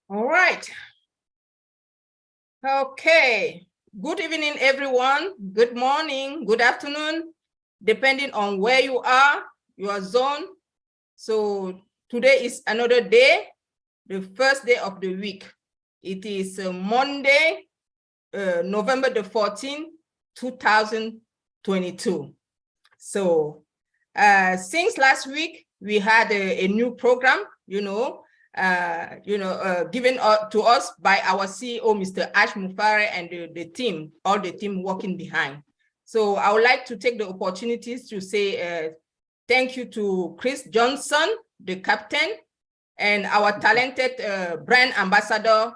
All right. Okay. Good evening, everyone. Good morning, good afternoon, depending on where you are, your zone. So today is another day, the first day of the week. It is Monday, November the 14th, 2022. So since last week, we had a new program, given to us by our CEO, Mr. Ash Mufare, and the team, all the team working behind. So I would like to take the opportunities to say thank you to Chris Johnson, the captain, and our talented brand ambassador,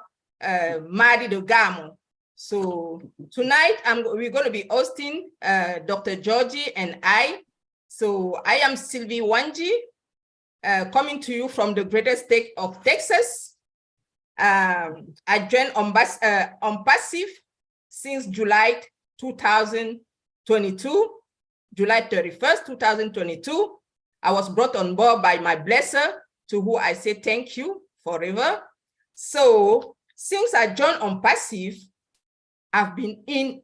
Madi Dogamo. So tonight, we're going to be hosting Dr. Georgie and I. So I am Sylvie Wanji, coming to you from the greater state of Texas. I joined ONPASSIVE since July 2022, July 31st, 2022. I was brought on board by my blesser, to who I say thank you forever. So since I joined ONPASSIVE, I've been in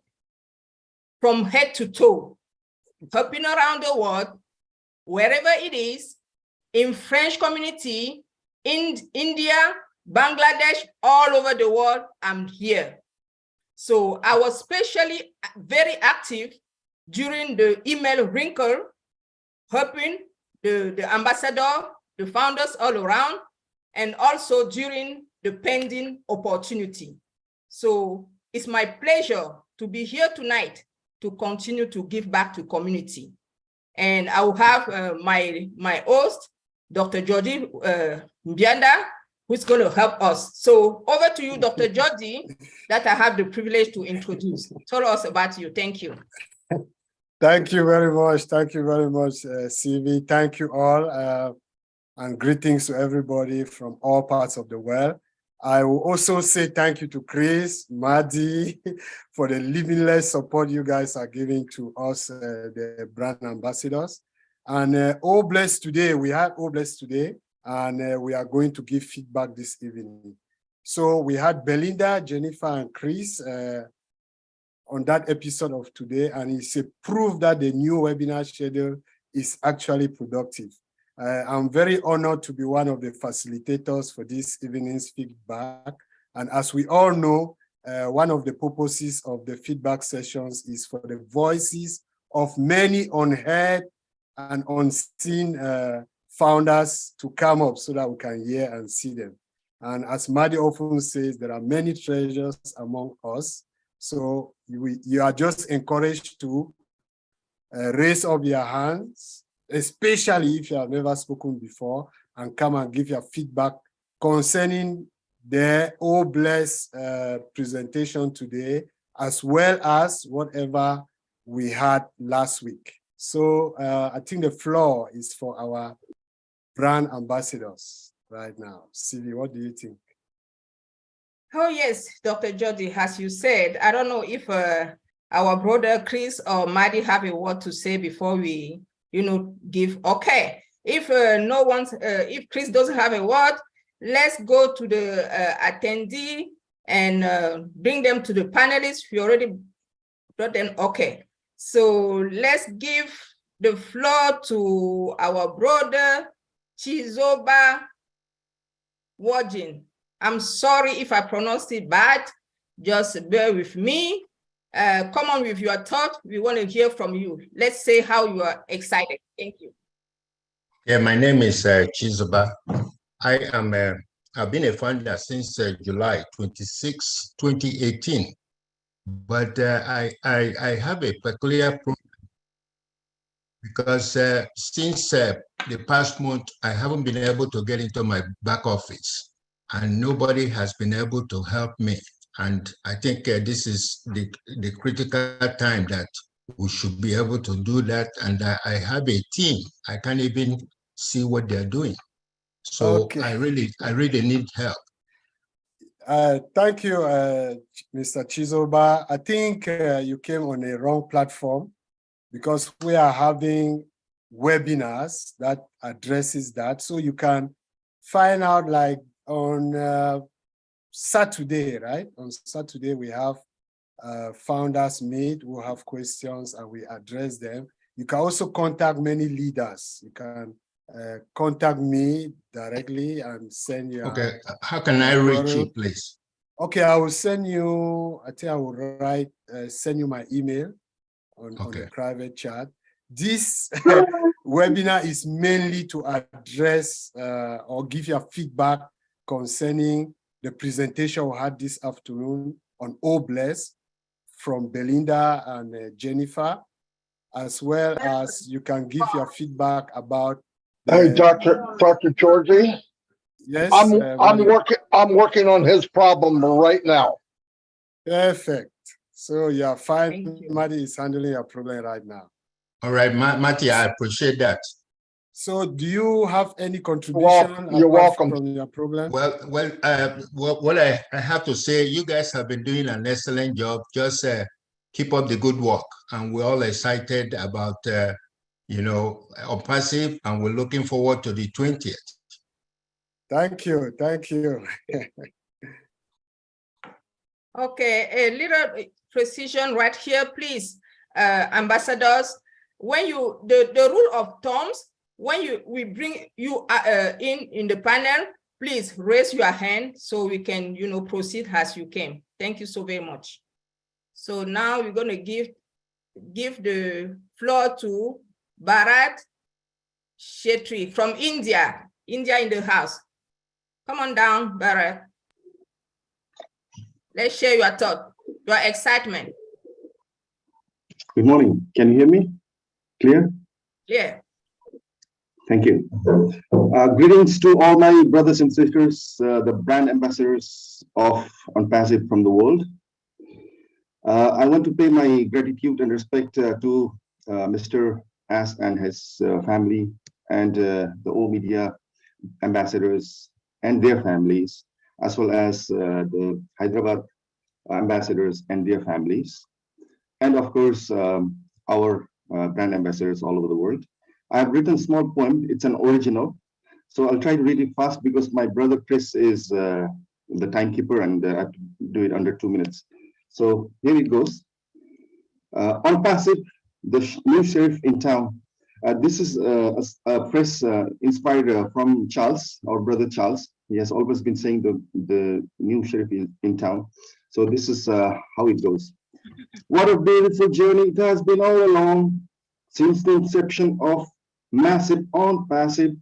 from head to toe, hopping around the world, wherever it is, in French community, in India, Bangladesh, all over the world, I'm here. So I was especially very active during the email wrinkle, helping the ambassador, the founders all around, and also during the pending opportunity. So it's my pleasure to be here tonight to continue to give back to community. And I will have my host, Dr. Georgie Mbianda, who's going to help us. So over to you, Dr. Georgie, that I have the privilege to introduce. Tell us about you. Thank you. Thank you very much. Thank you very much, CV. Thank you all, and greetings to everybody from all parts of the world. I will also say thank you to Chris, Madi, for the limitless support you guys are giving to us, the brand ambassadors. And All Blessed today, we had All Blessed today, and we are going to give feedback this evening. So we had Belinda, Jennifer, and Chris on that episode of today, and it's a proof that the new webinar schedule is actually productive. I'm very honored to be one of the facilitators for this evening's feedback. And as we all know, one of the purposes of the feedback sessions is for the voices of many unheard and unseen founders to come up so that we can hear and see them. And as Madi often says, there are many treasures among us. So you are just encouraged to raise up your hands, especially if you have never spoken before, and come and give your feedback concerning the All Blessed presentation today, as well as whatever we had last week. So I think the floor is for our brand ambassadors right now. Sylvie, what do you think? Oh, yes, Dr. Georgie, as you said, I don't know if our brother Chris or Maddie have a word to say before we, give. Okay, if if Chris doesn't have a word, let's go to the attendee and bring them to the panelists. We already brought them. Okay, so let's give the floor to our brother Chizoba Wajin. I'm sorry if I pronounced it bad. Just bear with me. Come on with your thought. We want to hear from you. Let's say how you are excited. Thank you. Yeah, my name is Chizoba. I've been a founder since July 26, 2018. But I have a peculiar problem because since the past month, I haven't been able to get into my back office, and nobody has been able to help me. And I think this is the critical time that we should be able to do that. And I have a team. I can't even see what they're doing. So okay. I really need help. Thank you, Mr. Chizoba. I think you came on a wrong platform, because we are having webinars that addresses that. So you can find out like on Saturday, right? On Saturday, we have founders meet who have questions and we address them. You can also contact many leaders. You can contact me directly and send you. Okay, how can I reach you, please? Okay, I will send you, I think I will write, send you my email on the private chat. This webinar is mainly to address or give you feedback concerning the presentation we had this afternoon on O-Bless from Belinda and Jennifer, as well as you can give your feedback about. Hey, Dr. Georgie. Yes, I'm working on his problem right now. Perfect. So you're fine. Maddie is handling your problem right now. All right, Matty, I appreciate that. So do you have any contribution? You're welcome. From your problem? Well, what I have to say, you guys have been doing an excellent job. Just keep up the good work. And we're all excited about, ONPASSIVE, and we're looking forward to the 20th. Thank you. Thank you. Okay, a little precision right here, please, ambassadors. When you the rule of thumbs, when we bring you in the panel, please raise your hand so we can proceed as you came. Thank you so very much. So now we're going to give the floor to Bharat Shetty from India in the house. Come on down, Bharat. Let's share your thought, your excitement. Good morning. Can you hear me? Clear? Yeah. Thank you. Greetings to all my brothers and sisters, the brand ambassadors of ONPASSIVE from the world. I want to pay my gratitude and respect to Mr. As and his family, and the all media ambassadors and their families, as well as the Hyderabad ambassadors and their families, and of course our brand ambassadors all over the world. I have written a small poem. It's an original, so I'll try to read it fast because my brother Chris is the timekeeper, and I have to do it under 2 minutes. So here it goes. ONPASSIVE, the new sheriff in town. This is a press inspired from Charles, our brother Charles. He has always been saying the new sheriff is in town. So this is how it goes. What a beautiful journey it has been all along, since the inception of massive ONPASSIVE.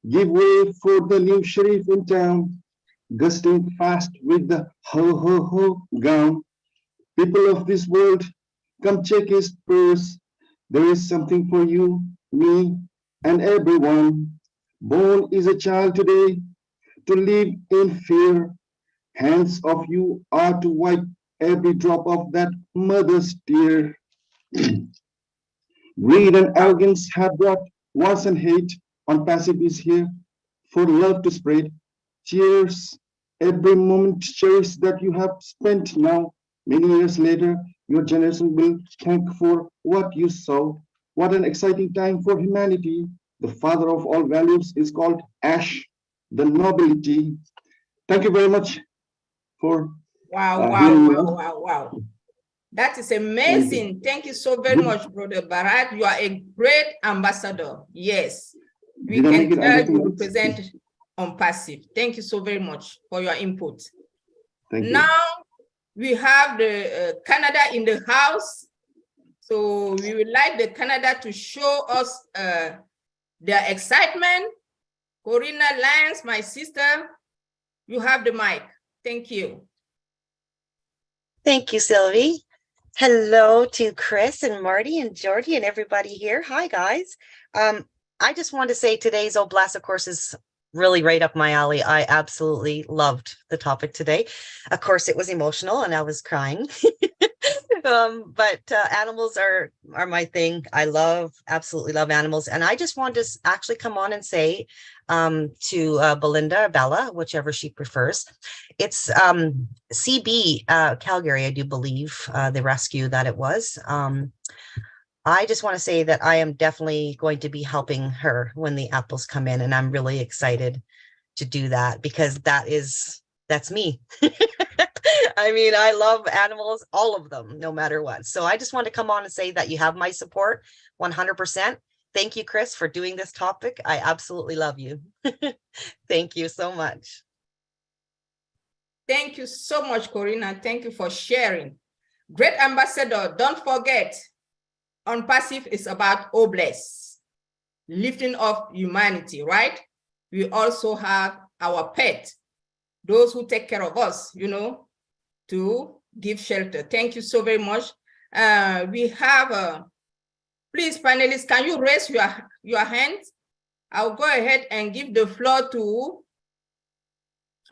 Give way for the new sheriff in town, gusting fast with the ho-ho-ho gown. People of this world, come check his purse. There is something for you, me, and everyone. Born is a child today, to live in fear. Hands of you are to wipe every drop of that mother's tear. Greed and arrogance have brought wars and hate. ONPASSIVE is here for love to spread. Cheers, every moment cherish that you have spent now. Many years later, your generation will thank for what you saw. What an exciting time for humanity. The father of all values is called Ash, the nobility. Thank you very much for Wow. That is amazing. Thank you so very much, Brother Bharat. You are a great ambassador. Yes, we can tell you represent ONPASSIVE. Thank you so very much for your input. Thank you. Now we have the Canada in the house. So we would like the Canada to show us their excitement. Corina Lance, my sister, you have the mic. Thank you. Thank you, Sylvie. Hello to Chris and Marty and Georgie and everybody here. Hi, guys. I just want to say today's OBLAS, of course, is really right up my alley. I absolutely loved the topic today. Of course, it was emotional and I was crying. But animals are my thing. I absolutely love animals. And I just wanted to actually come on and say to Belinda or Bella, whichever she prefers. It's CB Calgary, I do believe, the rescue that it was. I just want to say that I am definitely going to be helping her when the apples come in. And I'm really excited to do that because that is that's me. I mean, I love animals, all of them, no matter what. So I just want to come on and say that you have my support 100%. Thank you, Chris, for doing this topic. I absolutely love you. Thank you so much. Thank you so much, Corina. Thank you for sharing. Great ambassador, don't forget, ONPASSIVE is about OBLESS, lifting up humanity, right? We also have our pet, those who take care of us, you know, to give shelter. Thank you so very much. We have, please, panelists, can you raise your hands? I'll go ahead and give the floor to,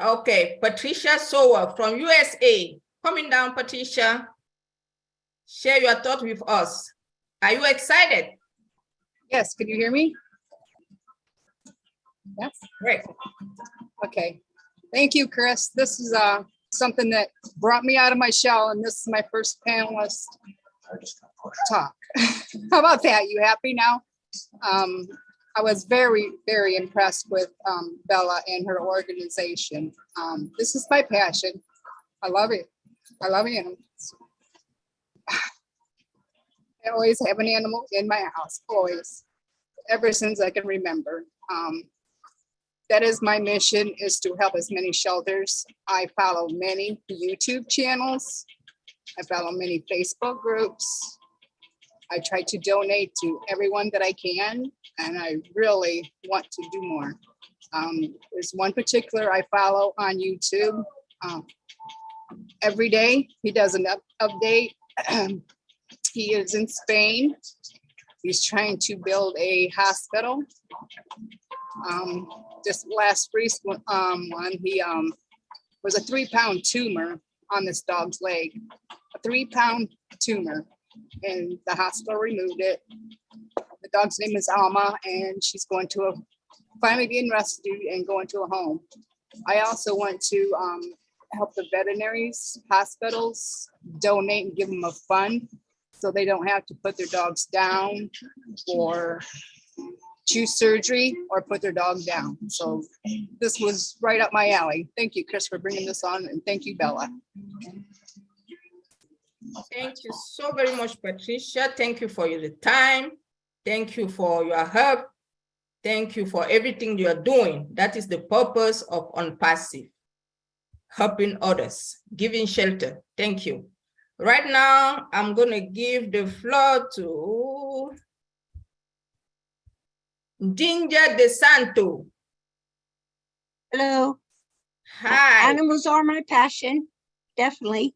okay, Patricia Sower from USA. Coming down, Patricia. Share your thoughts with us. Are you excited? Yes, can you hear me? Yes. Great. Okay. Thank you, Chris. This is something that brought me out of my shell, and this is my first panelist talk. How about that? You happy now? I was very, very impressed with Bella and her organization. This is my passion. I love it. I love animals. I always have an animal in my house, always, ever since I can remember. That is my mission, is to help as many shelters. I follow many YouTube channels. I follow many Facebook groups. I try to donate to everyone that I can, and I really want to do more. There's one particular I follow on YouTube. Every day he does an update. He is in Spain. He's trying to build a hospital. This last recent one, he was a 3-pound tumor on this dog's leg, a 3-pound tumor, and the hospital removed it. The dog's name is Alma, and she's going to finally being rescued and going to a home. I also want to help the veterinaries, hospitals, donate and give them a fund so they don't have to put their dogs down or choose surgery or put their dog down. So this was right up my alley. Thank you, Chris, for bringing this on, and thank you, Bella. Thank you so very much, Patricia. Thank you for your time. Thank you for your help. Thank you for everything you're doing. That is the purpose of ONPASSIVE, helping others, giving shelter. Thank you. Right now, I'm going to give the floor to Ginger DeSanto. Hello. Hi. Animals are my passion, definitely.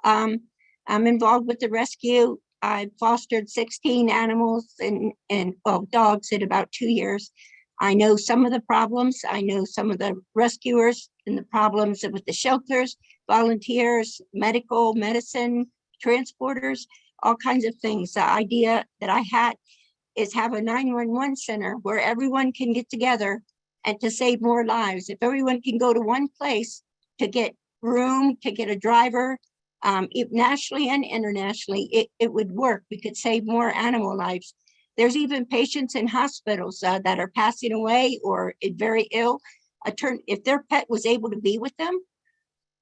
I'm involved with the rescue. I fostered 16 animals and dogs in about 2 years. I know some of the problems. I know some of the rescuers and the problems with the shelters, volunteers, medicine, transporters, all kinds of things. The idea that I had is have a 911 center where everyone can get together and to save more lives. If everyone can go to one place to get room, to get a driver, nationally and internationally, it would work. We could save more animal lives. There's even patients in hospitals that are passing away or very ill. If their pet was able to be with them,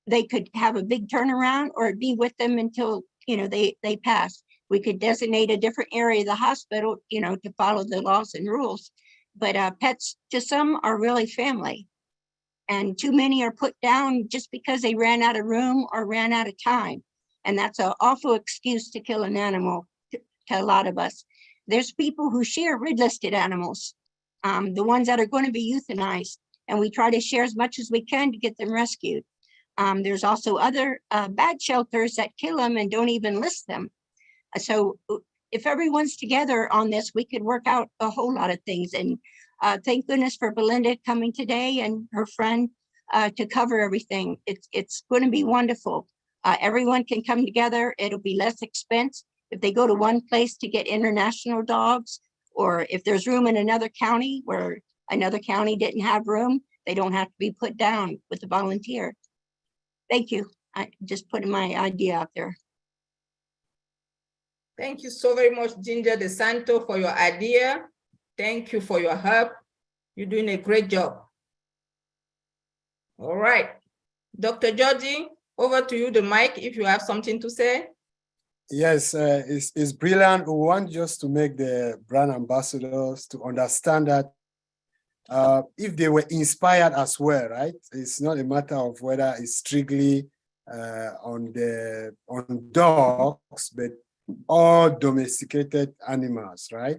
they could have a big turnaround or be with them until they pass. We could designate a different area of the hospital, to follow the laws and rules. But pets, to some, are really family. And too many are put down just because they ran out of room or ran out of time. And that's an awful excuse to kill an animal to a lot of us. There's people who share red-listed animals, the ones that are going to be euthanized. And we try to share as much as we can to get them rescued. There's also other bad shelters that kill them and don't even list them. So if everyone's together on this, we could work out a whole lot of things. And thank goodness for Belinda coming today and her friend to cover everything. It's going to be wonderful. Everyone can come together. It'll be less expense if they go to one place to get international dogs, or if there's room in another county where another county didn't have room, they don't have to be put down with the volunteer. Thank you. I just putting my idea out there. Thank you so very much, Ginger DeSanto, for your idea. Thank you for your help. You're doing a great job. All right. Dr. Georgie, over to you, the mic, if you have something to say. Yes, it's brilliant. We want just to make the brand ambassadors to understand that if they were inspired as well, right? It's not a matter of whether it's strictly on dogs, but all domesticated animals, right?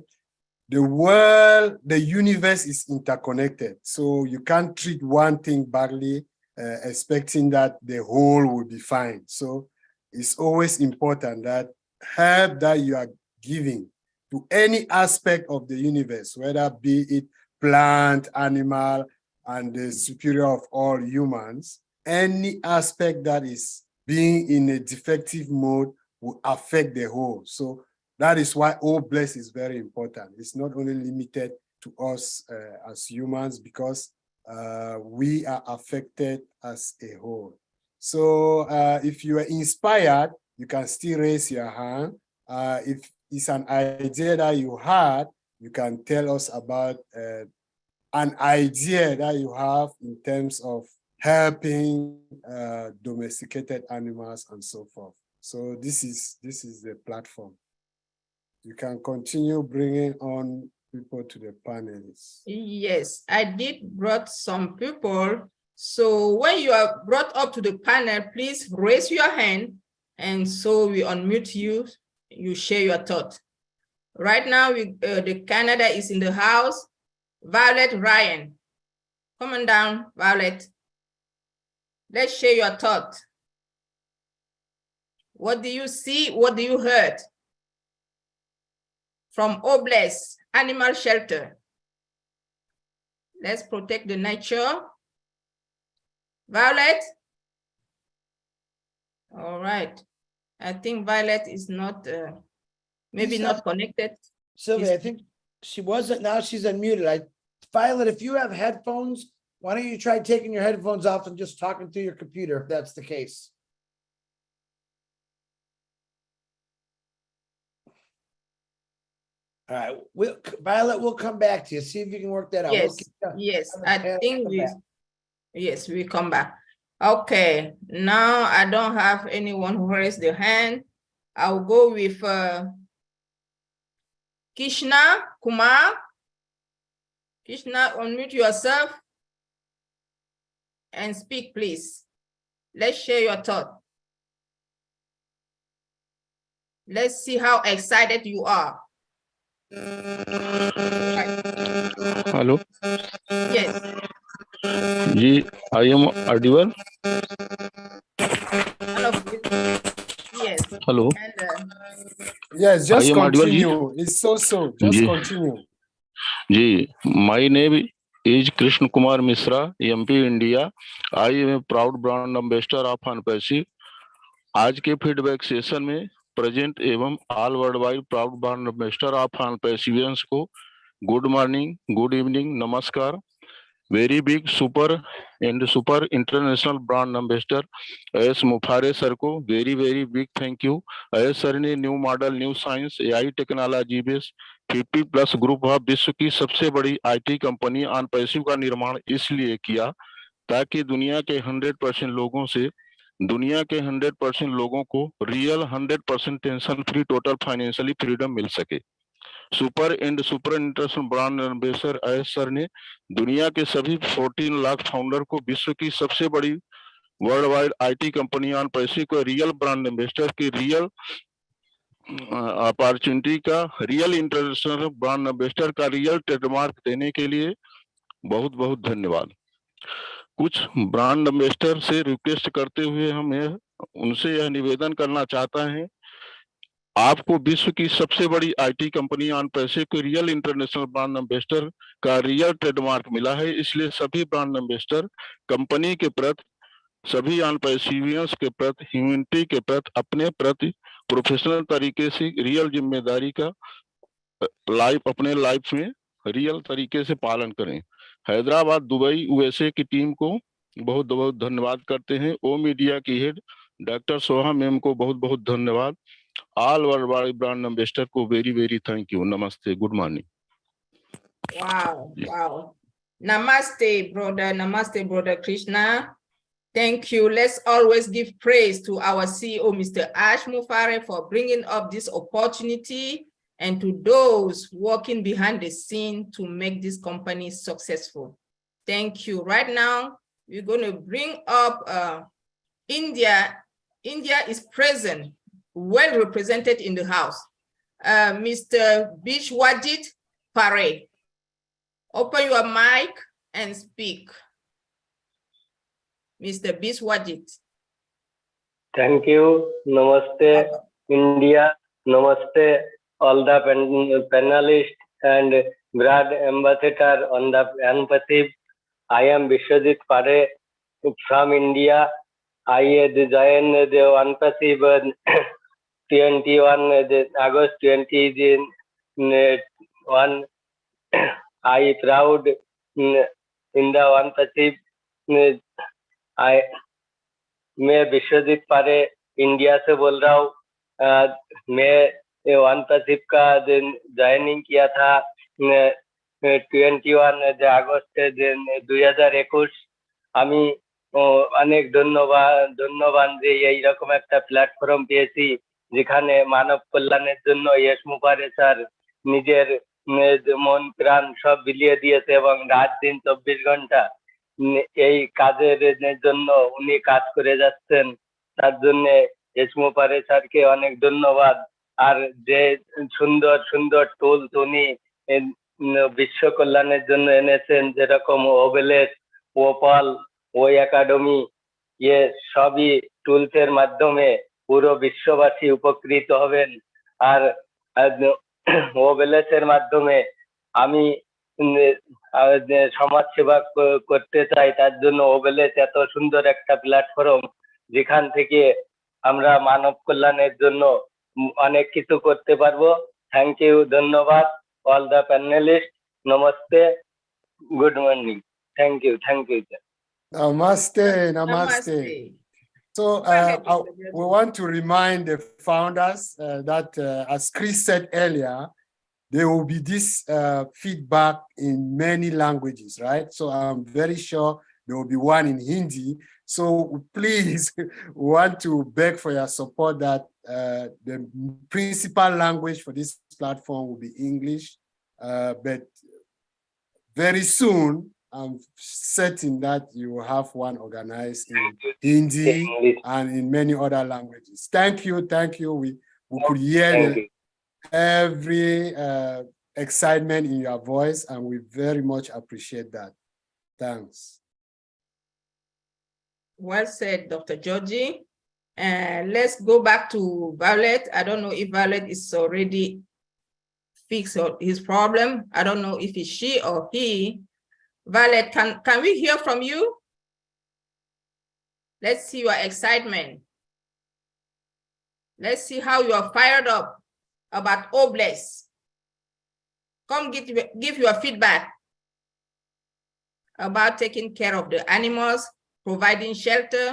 The world, the universe is interconnected. So you can't treat one thing badly, expecting that the whole will be fine. So it's always important that help that you are giving to any aspect of the universe, whether be it plant, animal, and the superior of all humans, any aspect that is being in a defective mode will affect the whole. So that is why all bless is very important. It's not only limited to us as humans, because we are affected as a whole. So if you are inspired, you can still raise your hand. If it's an idea that you had, you can tell us about an idea that you have in terms of helping domesticated animals and so forth. So this is the platform. You can continue bringing on people to the panelists. Yes, I did brought some people. So when you are brought up to the panel, please raise your hand, and so we unmute you. You share your thought. Right now, the Canada is in the house. Violet Ryan, come on down, Violet. Let's share your thought. What do you see? What do you heard from Obless Animal Shelter? Let's protect the nature. Violet? All right. I think Violet is not, maybe not connected. Sylvia, I think she wasn't, now she's unmuted. Violet, if you have headphones, why don't you try taking your headphones off and just talking through your computer, if that's the case. All right, Violet, we'll come back to you. See if you can work that out. Yes, yes, I think yes, we come back. Okay, now I don't have anyone who raised their hand. I'll go with Krishna Kumar. Krishna, unmute yourself and speak, please. Let's share your thought. Let's see how excited you are. Hello. Yes. I am audible. Yes. Hello. And, yes, just continue. It's so. Just continue. My name is Krishna Kumar Misra, MP India. I am a proud brand ambassador of ONPASSIVE. आज के feedback session में present एवं all world wide proud brand ambassador of ONPASSIVians को good morning, good evening, नमस्कार. Very big super international brand ambassador S Mufare sir को very big thank you. S sir ने new model, new science, AI technology base 50+ group of विश्व की सबसे बड़ी IT company ONPASSIVE का निर्माण इसलिए किया ताकि दुनिया के 100% लोगों को real 100% tension free total financially freedom मिल सके. Super international brand ambassador S sir ने दुनिया के सभी 14 लाख फाउंडर को विश्व की सबसे बड़ी world wide IT company ONPASSIVE को रियल ब्रांड एम्बेसडर की रियल अपॉर्चुनिटी का, रियल इंटरनेशनल ब्रांड एम्बेसडर का रियल ट्रेडमार्क देने के लिए बहुत बहुत धन्यवाद. कुछ ब्रांड एम्बेसडर से रिक्वेस्ट करते हुए हम उनसे यह निवेदन करना चाहता है, आपको विश्व की सबसे बड़ी IT कंपनी ONPASSIVE को रियल इंटरनेशनल ब्रांड एम्बेसडर का रियल ट्रेडमार्क मिला है. इसलिए सभी ब्रांड एम्बेसडर कंपनी के प्रति, सभी ONPASSIVians के प्रति, ह्यूमैनिटी के प्रति, अपने प्रति प्रोफेशनल तरीके से रियल जिम्मेदारी का अपने लाइफ में रियल तरीके से पालन करें. हैदराबाद, दुबई, USA की टीम को बहुत बहुत धन्यवाद करते हैं. ओ मीडिया की हेड डॉक्टर सोहा मैम को बहुत बहुत धन्यवाद. All world wide brand ambassador को वेरी थैंक यू. नमस्ते, good morning. Wow. Namaste, brother. Namaste, brother Krishna. Thank you. Let's always give praise to our CEO, Mr. Ash Mufare, for bringing up this opportunity, and to those working behind the scene to make this company successful. Thank you. Right now, we're going to bring up India. India is present, well represented in the house. Mr. Bishwajit Pare, open your mic and speak. Mr. Bishwajit. Thank you. Namaste, India. Namaste, all the panelists and brand ambassador on the ONPASSIVE. I am Bishwajit Pare from India. I joined the ONPASSIVE 21 August 2021. I proud in the ONPASSIVE. मैं विश्वजीत पारे India से बोल रहा हूँ। मैं ONPASSIVE का joining किया था 21 আগস্ট 2021। আমি অনেক ধন্যবাদ যে এইরকম একটা প্ল্যাটফর্ম পেয়েছি যেখানে মানব কল্যাণের জন্য ইয়েস মুফারে স্যার নিজের মন প্রাণ সব বিলিয়ে দিয়েছে এবং রাত দিন 24 ঘন্টা এই কাজের জন্য উনি কাজ করে যাচ্ছেন। তার জন্য ইয়েস মুফারে স্যারকে অনেক ধন্যবাদ। আর যে সুন্দর সুন্দর টুলস উনি বিশ্ব কল্যাণের জন্য এনেছেন, যেরকম ওবেলেস, ওপাল, ও একাডেমি, ইয়ে সবই টুলসের মাধ্যমে পুরো বিশ্ববাসী উপকৃত হবেন। আর ওবেলেসের মাধ্যমে আমি সমাজ সেবা করতে চাই, তার জন্য ওবেলেস এত সুন্দর একটা প্ল্যাটফর্ম যেখান থেকে আমরা মানব কল্যাণের জন্য অনেক কিছু করতে পারবো। থ্যাংক ইউ, ধন্যবাদ অল দ্য প্যানেলিস্ট। নমস্তে, good morning. Thank you, Namaste, namaste. So we want to remind the founders that, as Chris said earlier, there will be this feedback in many languages, right? So I'm very sure there will be one in Hindi. So please, we want to beg for your support that the principal language for this platform will be English, but very soon, I'm certain that you will have one organized in Hindi and in many other languages. Thank you. We could hear every excitement in your voice, and we very much appreciate that. Thanks. Well said, Dr. Georgie. Let's go back to Violet. I don't know if Violet is already fixed his problem. I don't know if it's she or he. Violet, can we hear from you? Let's see your excitement. Let's see how you are fired up about OBLES. Come give your feedback about taking care of the animals, providing shelter.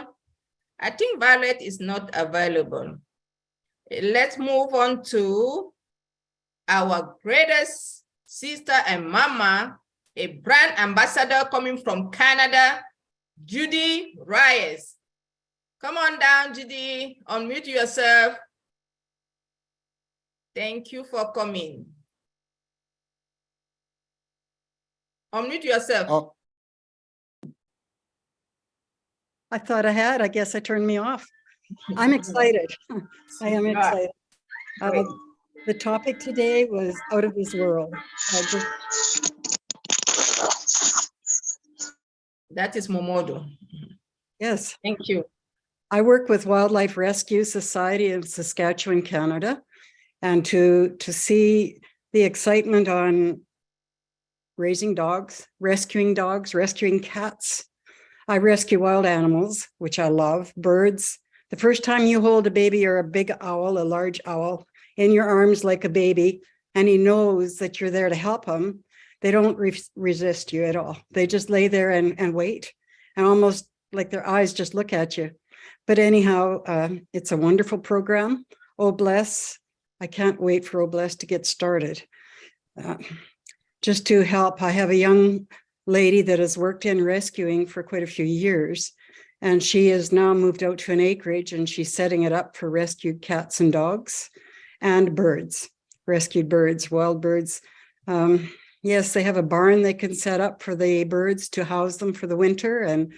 I think Violet is not available. Let's move on to our greatest sister and mama, a brand ambassador coming from Canada, Judy Reyes. Come on down, Judy, unmute yourself. Thank you for coming. Unmute yourself. Oh. I thought I had. I guess I turned me off. I'm excited. I am excited. The topic today was out of this world. That is Momodo. Yes. Thank you. I work with Wildlife Rescue Society in Saskatchewan, Canada, and to see the excitement on raising dogs, rescuing cats. I rescue wild animals, which I love, birds. The first time you hold a baby or a big owl, a large owl, in your arms like a baby, and he knows that you're there to help him, they don't resist you at all. They just lay there and wait, and almost like their eyes just look at you. But anyhow, it's a wonderful program. OBLES, I can't wait for OBLES to get started. Just to help, I have a young lady that has worked in rescuing for quite a few years, And she has now moved out to an acreage and she's setting it up for rescued cats and dogs and birds, rescued birds, wild birds. Yes, they have a barn they can set up for the birds to house them for the winter. And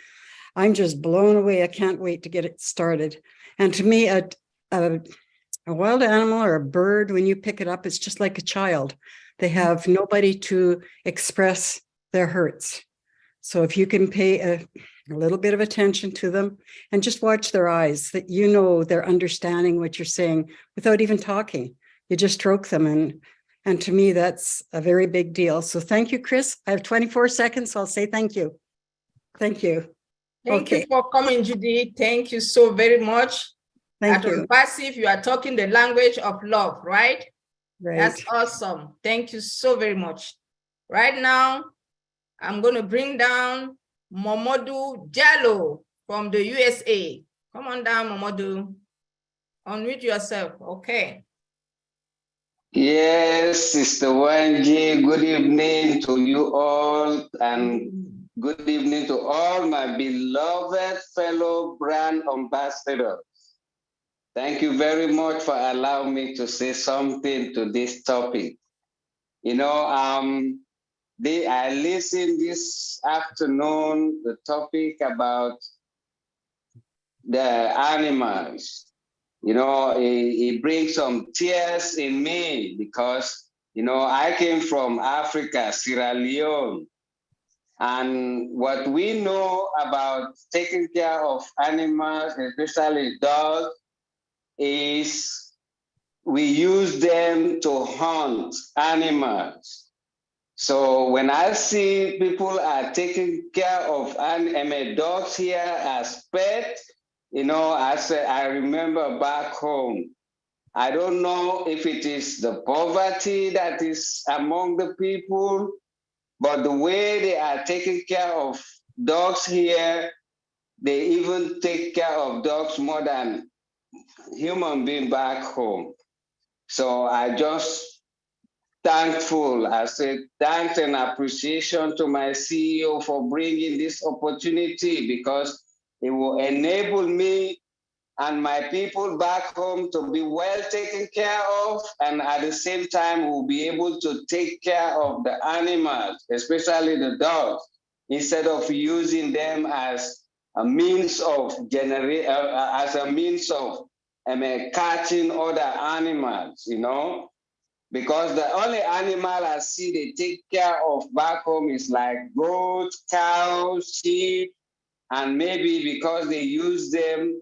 I'm just blown away. I can't wait to get it started. And to me, a wild animal or a bird, when you pick it up, it's just like a child. They have nobody to express their hurts. So if you can pay a little bit of attention to them and just watch their eyes, that you know they're understanding what you're saying without even talking. You just stroke them, and to me, that's a very big deal. So thank you, Chris. I have 24 seconds, so I'll say thank you. Thank you. Thank you for coming, Judy. Thank you so very much. Thank At you. ONPASSIVE, you are talking the language of love, right? Right. That's awesome. Thank you so very much. Right now, I'm going to bring down Momodu Jallo from the USA. Come on down, Momodu. Unmute yourself. Okay. Yes, Sister Wanji, good evening to you all, and good evening to all my beloved fellow brand ambassadors. Thank you very much for allowing me to say something to this topic. You know, I listened this afternoon, the topic about the animals. You know, it brings some tears in me because, you know, I came from Africa, Sierra Leone. And what we know about taking care of animals, especially dogs, is we use them to hunt animals. So when I see people are taking care of dogs here as pets, you know, I remember back home, I don't know if it is the poverty that is among the people, but the way they are taking care of dogs here, they even take care of dogs more than human beings back home. So I just thankful. I say thanks and appreciation to my CEO for bringing this opportunity, because it will enable me and my people back home to be well taken care of, and at the same time we'll be able to take care of the animals, especially the dogs, instead of using them as a means of catching other animals, you know. Because the only animal I see they take care of back home is like goats, cows, sheep, and maybe because they use them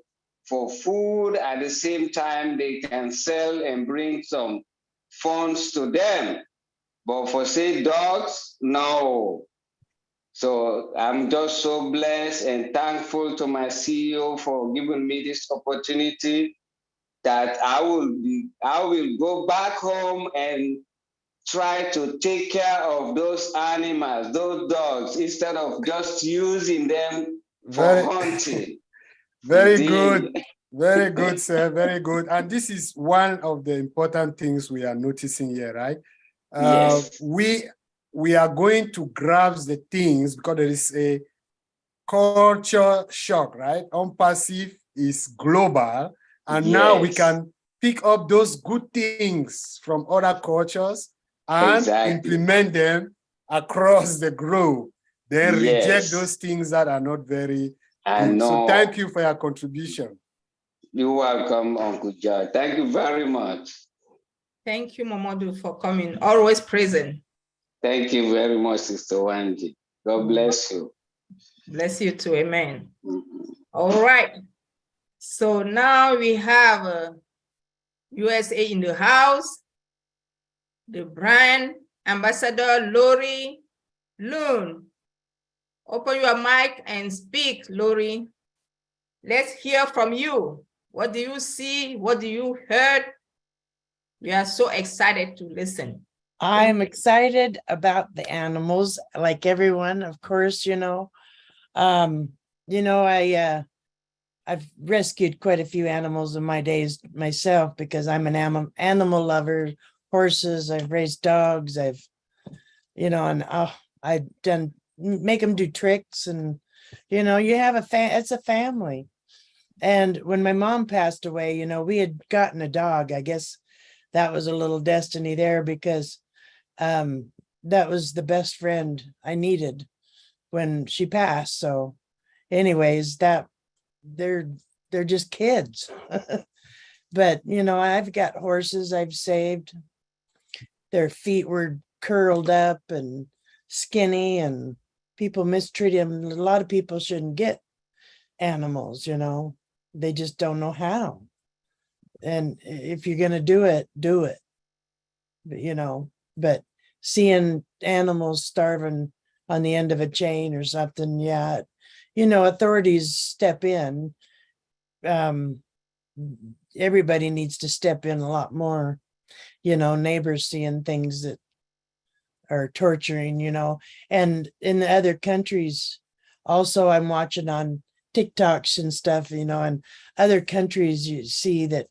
for food, at the same time they can sell and bring some funds to them. But for say dogs, no. So I'm just so blessed and thankful to my CEO for giving me this opportunity, that I will go back home and try to take care of those animals, those dogs, instead of just using them for hunting. Very Indeed. good. Very good, sir. Very good. And this is one of the important things we are noticing here, right? Yes. We are going to grasp the things because there is a culture shock, right? ONPASSIVE is global. And now we can pick up those good things from other cultures and implement them across the globe. Then reject those things that are not very good. So thank you for your contribution. You're welcome, Uncle John. Thank you very much. Thank you, Momodu, for coming. Always present. Thank you very much, Sister Wanji. God bless you. Bless you too. Amen. All right. So now we have USA in the house. The brand ambassador, Lori Loon. Open your mic and speak, Lori. Let's hear from you. What do you see? What do you heard? We are so excited to listen. I'm excited about the animals, like everyone, of course, you know. I've rescued quite a few animals in my days myself, because I'm an animal lover. Horses, I've raised dogs, I've done make them do tricks and You know, you have it's a family. And when my mom passed away, you know, we had gotten a dog. I guess that was a little destiny there because that was the best friend I needed when she passed. So anyways, that they're just kids. But you know, I've got horses I've saved. Their feet were curled up and skinny and people mistreat them. A lot of people shouldn't get animals, you know, they just don't know how. And if you're going to do it, do it. But, you know, but seeing animals starving on the end of a chain or something, yeah, you know, authorities step in. Everybody needs to step in a lot more, you know, neighbors seeing things that are torturing, you know, and in the other countries also I'm watching on TikToks and stuff, you know, and other countries you see that,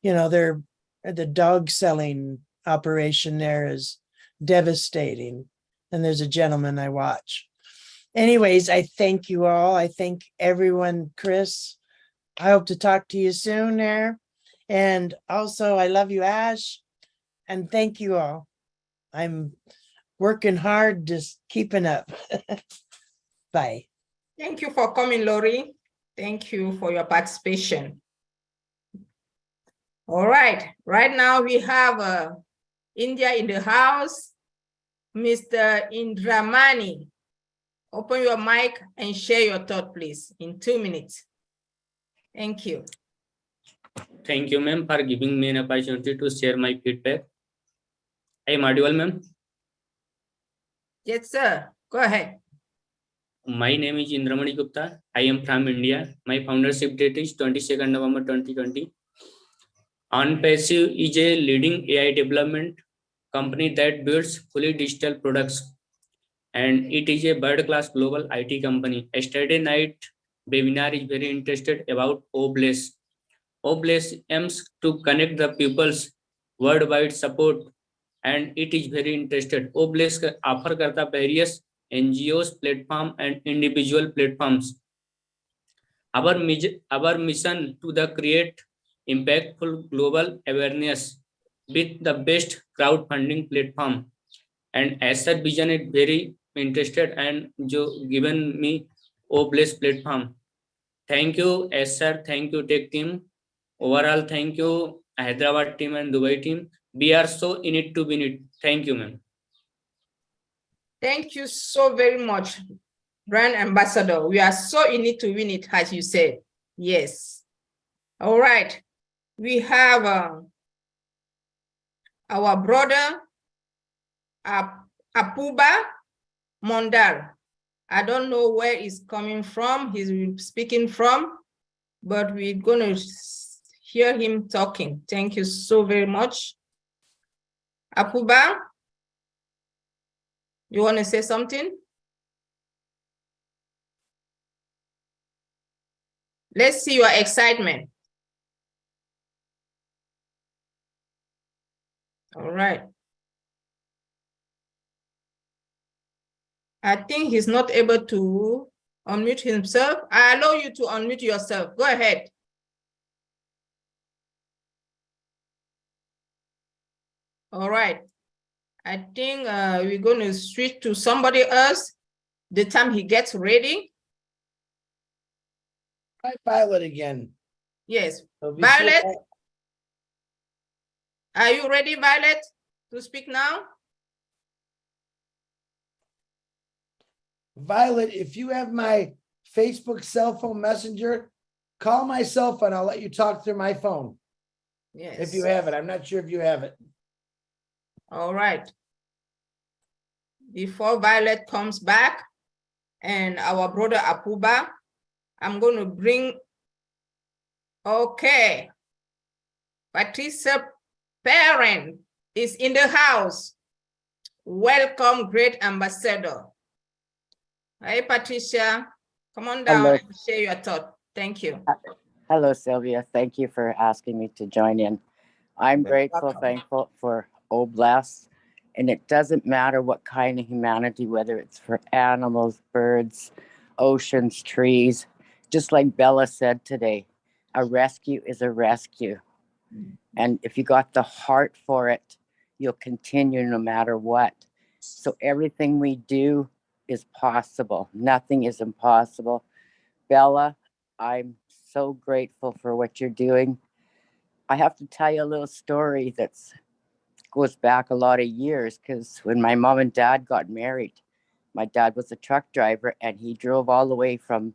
you know, the dog selling operation there is devastating. And there's a gentleman I watch. Anyways, I thank you all. I thank everyone, Chris. I hope to talk to you soon there. And also I love you, Ash. And thank you all. I'm working hard, just keeping up. Bye. Thank you for coming, Lori. Thank you for your participation. All right, right now we have India in the house, Mr. Indramani. Open your mic and share your thought, please, in 2 minutes. Thank you. Thank you, ma'am, for giving me an opportunity to share my feedback. I am audible, ma'am? Yes, sir. Go ahead. My name is Indramani Gupta. I am from India. My foundership date is 22nd November 2020. ONPASSIVE is a leading AI development company that builds fully digital products. And it is a world-class global IT company. Yesterday night webinar is very interested about OBLESS. OBLESS aims to connect the people's worldwide support, and it is very interested. OBLESS offer करता various NGOs, platform and individual platforms. Our mission to the create impactful global awareness with the best crowdfunding platform. And as such vision is very interested and given me OBLESS platform. Thank you, sir. Thank you, tech team. Overall, thank you, Hyderabad team and Dubai team. We are so in it to win it. Thank you, ma'am. Thank you so very much, brand ambassador. We are so in it to win it, as you said. Yes. All right. We have our brother, Apuba Mondal. I don't know where he's coming from, he's speaking from, but we're going to hear him talking. Thank you so very much. Apuba, you want to say something? Let's see your excitement. All right. I think he's not able to unmute himself. I allow you to unmute yourself. Go ahead. All right. I think we're going to switch to somebody else the time he gets ready. Try Violet again. Yes. So Violet, are you ready, Violet, to speak now? Violet, if you have my Facebook cell phone messenger, call my cell phone. I'll let you talk through my phone. Yes. If you have it. I'm not sure if you have it. All right. Before Violet comes back and our brother Apuba, I'm going to bring, okay. Patricia Parent is in the house. Welcome, great ambassador. Hi, Patricia. Come on down and share your thought. Thank you. Hello, Sylvia. Thank you for asking me to join in. I'm grateful, thankful for OBLESS, and it doesn't matter what kind of humanity, whether it's for animals, birds, oceans, trees. Just like Bella said today, a rescue is a rescue. And if you got the heart for it, you'll continue no matter what. So everything we do is possible. Nothing is impossible. Bella, I'm so grateful for what you're doing. I have to tell you a little story that goes back a lot of years, because when my mom and dad got married, my dad was a truck driver and he drove all the way from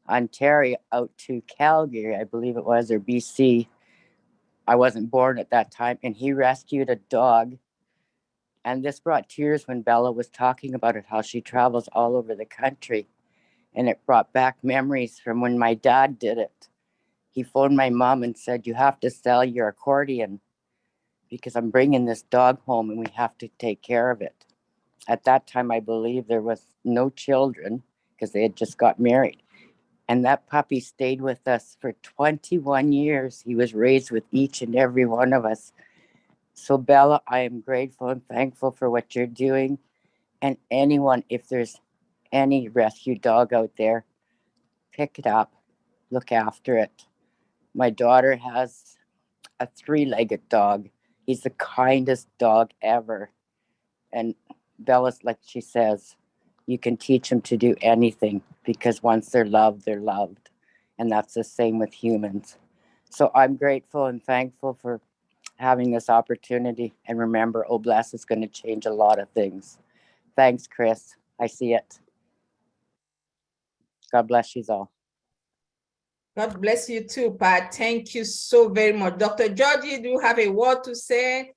Ontario out to Calgary, I believe it was, or BC. I wasn't born at that time, and he rescued a dog. And this brought tears when Bella was talking about it, how she travels all over the country. And it brought back memories from when my dad did it. He phoned my mom and said, "You have to sell your accordion because I'm bringing this dog home and we have to take care of it." At that time, I believe there was no children because they had just got married. And that puppy stayed with us for 21 years. He was raised with each and every one of us. So Bella, I am grateful and thankful for what you're doing. And anyone, if there's any rescue dog out there, pick it up, look after it. My daughter has a 3-legged dog. He's the kindest dog ever. And Bella's, like she says, you can teach them to do anything because once they're loved, they're loved. And that's the same with humans. So I'm grateful and thankful for having this opportunity. And remember, Oh Bless is going to change a lot of things. Thanks, Chris. I see it. God bless you all. God bless you too, Pat. Thank you so very much. Dr. Georgie, do you have a word to say?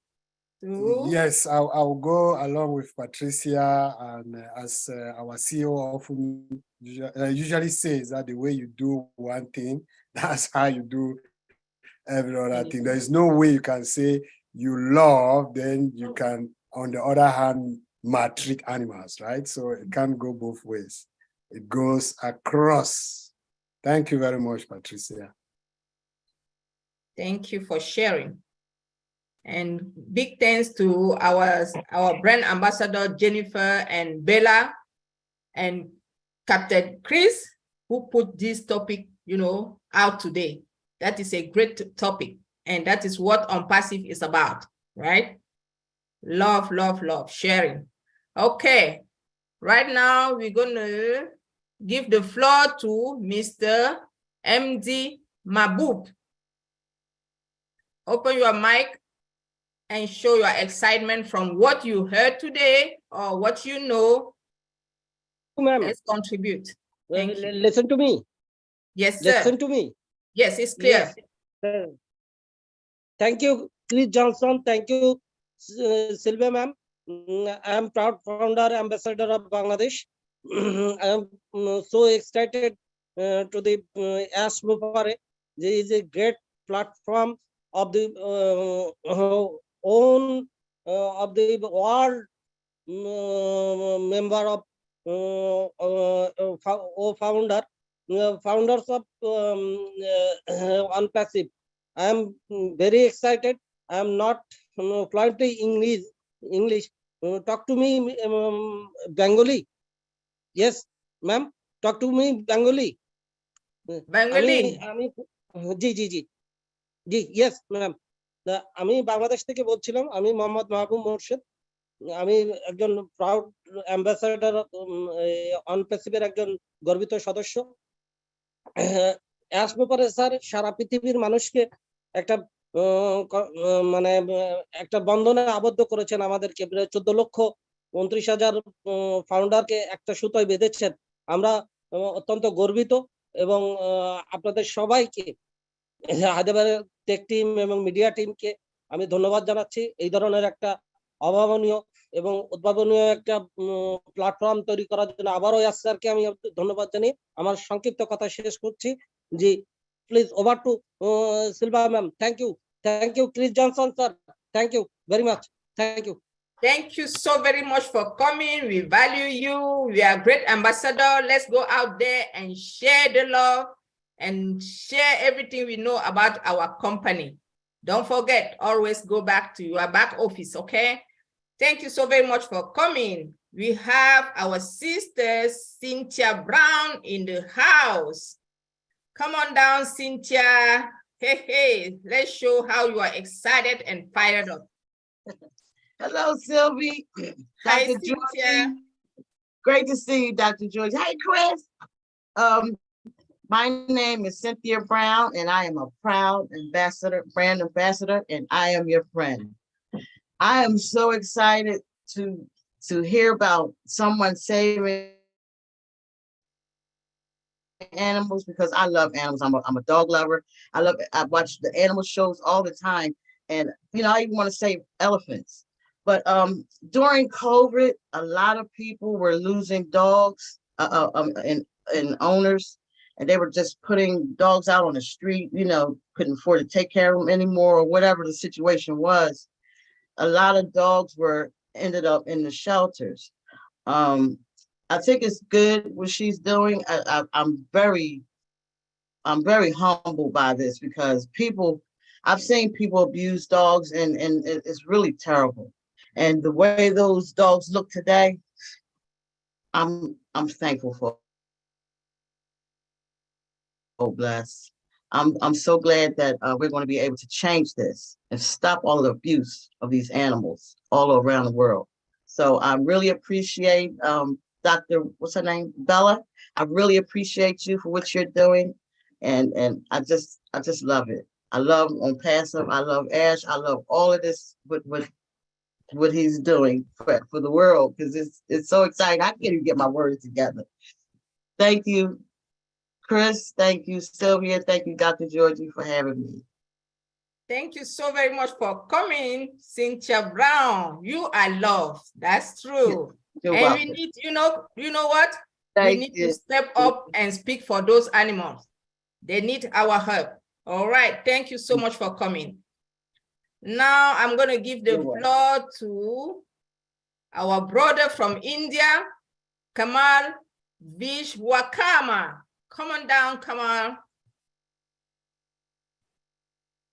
Yes, I'll go along with Patricia, and as our CEO often usually says, that the way you do one thing, that's how you do every other thing. There is no way you can say you love, then you can, on the other hand, maltreat animals, right? So it can't go both ways. It goes across. Thank you very much, Patricia. Thank you for sharing. And big thanks to our brand ambassador, Jennifer and Bella, and Captain Chris, who put this topic, out today. That is a great topic. And that is what ONPASSIVE is about, right? Love, love, love, sharing. Okay. Right now, we're going to give the floor to Mr. MD Mahbub. Open your mic and show your excitement from what you heard today or what you know. Let's contribute. Listen to me. Yes, sir. Listen to me. Yes, it's clear. Yes. Thank you, Chris Johnson. Thank you, Sylvia ma'am. I am proud founder, ambassador of Bangladesh. I am so excited to the Ask Mupare. There is a great platform of the own of the world member of founders of ONPASSIVE. I am very excited. I am not fluently English. Talk to me Bengali. Yes, ma'am. Talk to me Bengali. Bengali. G yes ma'am. আমি বাংলাদেশ থেকে বলছিলাম, আমি মোহাম্মদ মাহবুব মোর্শেদ। আমি একজন proud ambassador অনপ্যাসিভের একজন গর্বিত সদস্য। Ash ব্যাপারে স্যার সারা পৃথিবীর মানুষকে একটা মানে একটা বন্ধনে আবদ্ধ করেছেন আমাদেরকে। 14,29,000 ফাউন্ডারকে একটা সুতোয় বেঁধেছেন। আমরা অত্যন্ত গর্বিত এবং আপনাদের সবাইকে হায়দ্রাবাদের টেক টিম এবং মিডিয়া টিমকে আমি ধন্যবাদ জানাচ্ছি। এই ধরনের একটা অভাবনীয় এবং উদ্ভাবনীয় একটা প্ল্যাটফর্ম তৈরি করার জন্য আবারও ইয়াস স্যারকে আমি ধন্যবাদ জানিয়ে আমার সংক্ষিপ্ত কথা শেষ করছি। জি please over to Silva ma'am. Thank you Chris Johnson sir, thank you very much, thank you. Thank you so very much for coming. We value you. We are great ambassador. Let's go out there and share the love and share everything we know about our company. Don't forget, always go back to your back office, okay? Thank you so very much for coming. we have our sister Cynthia Brown in the house. Come on down, Cynthia. Hey, hey, let's show how you are excited and fired up. Hello, Sylvie. Hi, Dr. Cynthia. Georgie. Great to see you, Dr. Georgie. Hey, Chris. My name is Cynthia Brown, and I am a proud ambassador, brand ambassador, and I am your friend. I am so excited to hear about someone saving animals because I love animals. I'm a dog lover. I watch the animal shows all the time, and I even want to save elephants. But during COVID, a lot of people were losing dogs and owners, and they were just putting dogs out on the street. Couldn't afford to take care of them anymore, or whatever the situation was. A lot of dogs ended up in the shelters. I think it's good what she's doing. I'm very humbled by this because I've seen people abuse dogs and it's really terrible. And the way those dogs look today, I'm thankful for. Oh, bless. I'm so glad that we're going to be able to change this and stop all the abuse of these animals all around the world. So I really appreciate Dr. What's her name? Bella. I really appreciate you for what you're doing. And I just love it. I love ONPASSIVE. I love Ash. I love all of this what he's doing for the world because it's so exciting. I can't even get my words together. Thank you, Chris. Thank you, Sylvia. Thank you, Dr. Georgie, for having me. Thank you so very much for coming, Cynthia Brown. You are loved. That's true. You're and welcome. we need, you know what? Thank we need you. to step up and speak for those animals. They need our help. All right. Thank you so much for coming. Now I'm going to give the floor to our brother from India, Kamal Vishwakarma. Come on down, Kamal.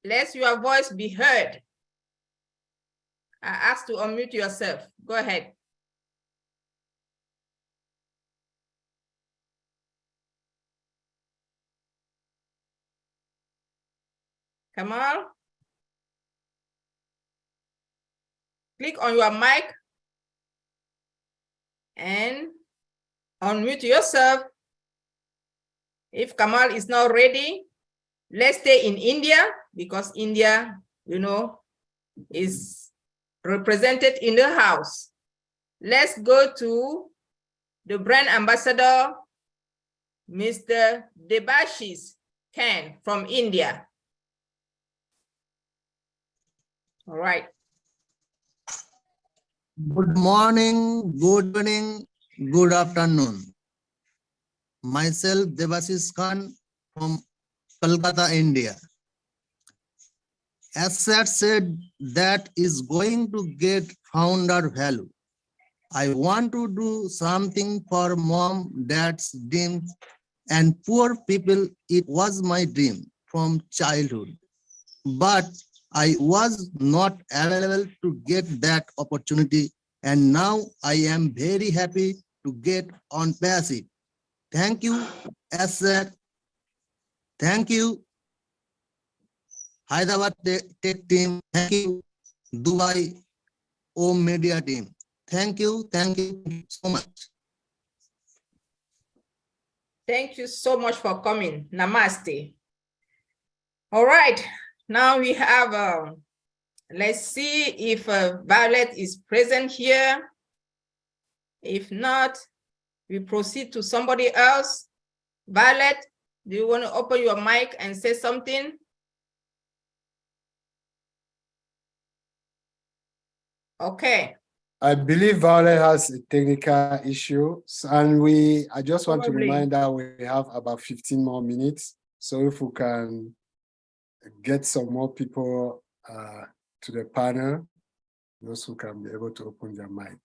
Let your voice be heard. I ask to unmute yourself. Go ahead. Kamal, click on your mic and unmute yourself. If Kamal is not ready, let's stay in India because India, is represented in the house. Let's go to the brand ambassador, Mr. Debashis Khan from India. All right. Good morning, good evening, good afternoon. Myself, Debashis Khan from Kolkata, India. Asset said that is going to get founder value. I want to do something for mom, dad's dreams, and poor people. It was my dream from childhood, but I was not available to get that opportunity, and now I am very happy to get ONPASSIVE. Thank you, Asset. Thank you, Hyderabad Tech team. Thank you, Dubai Media team. Thank you so much. Thank you so much for coming. Namaste. All right, now we have, let's see if Violet is present here. If not, we proceed to somebody else. Violet, do you want to open your mic and say something? Okay. I believe Violet has a technical issue, and I just want to remind that we have about 15 more minutes. So if we can get some more people to the panel, those who can be able to open their mic.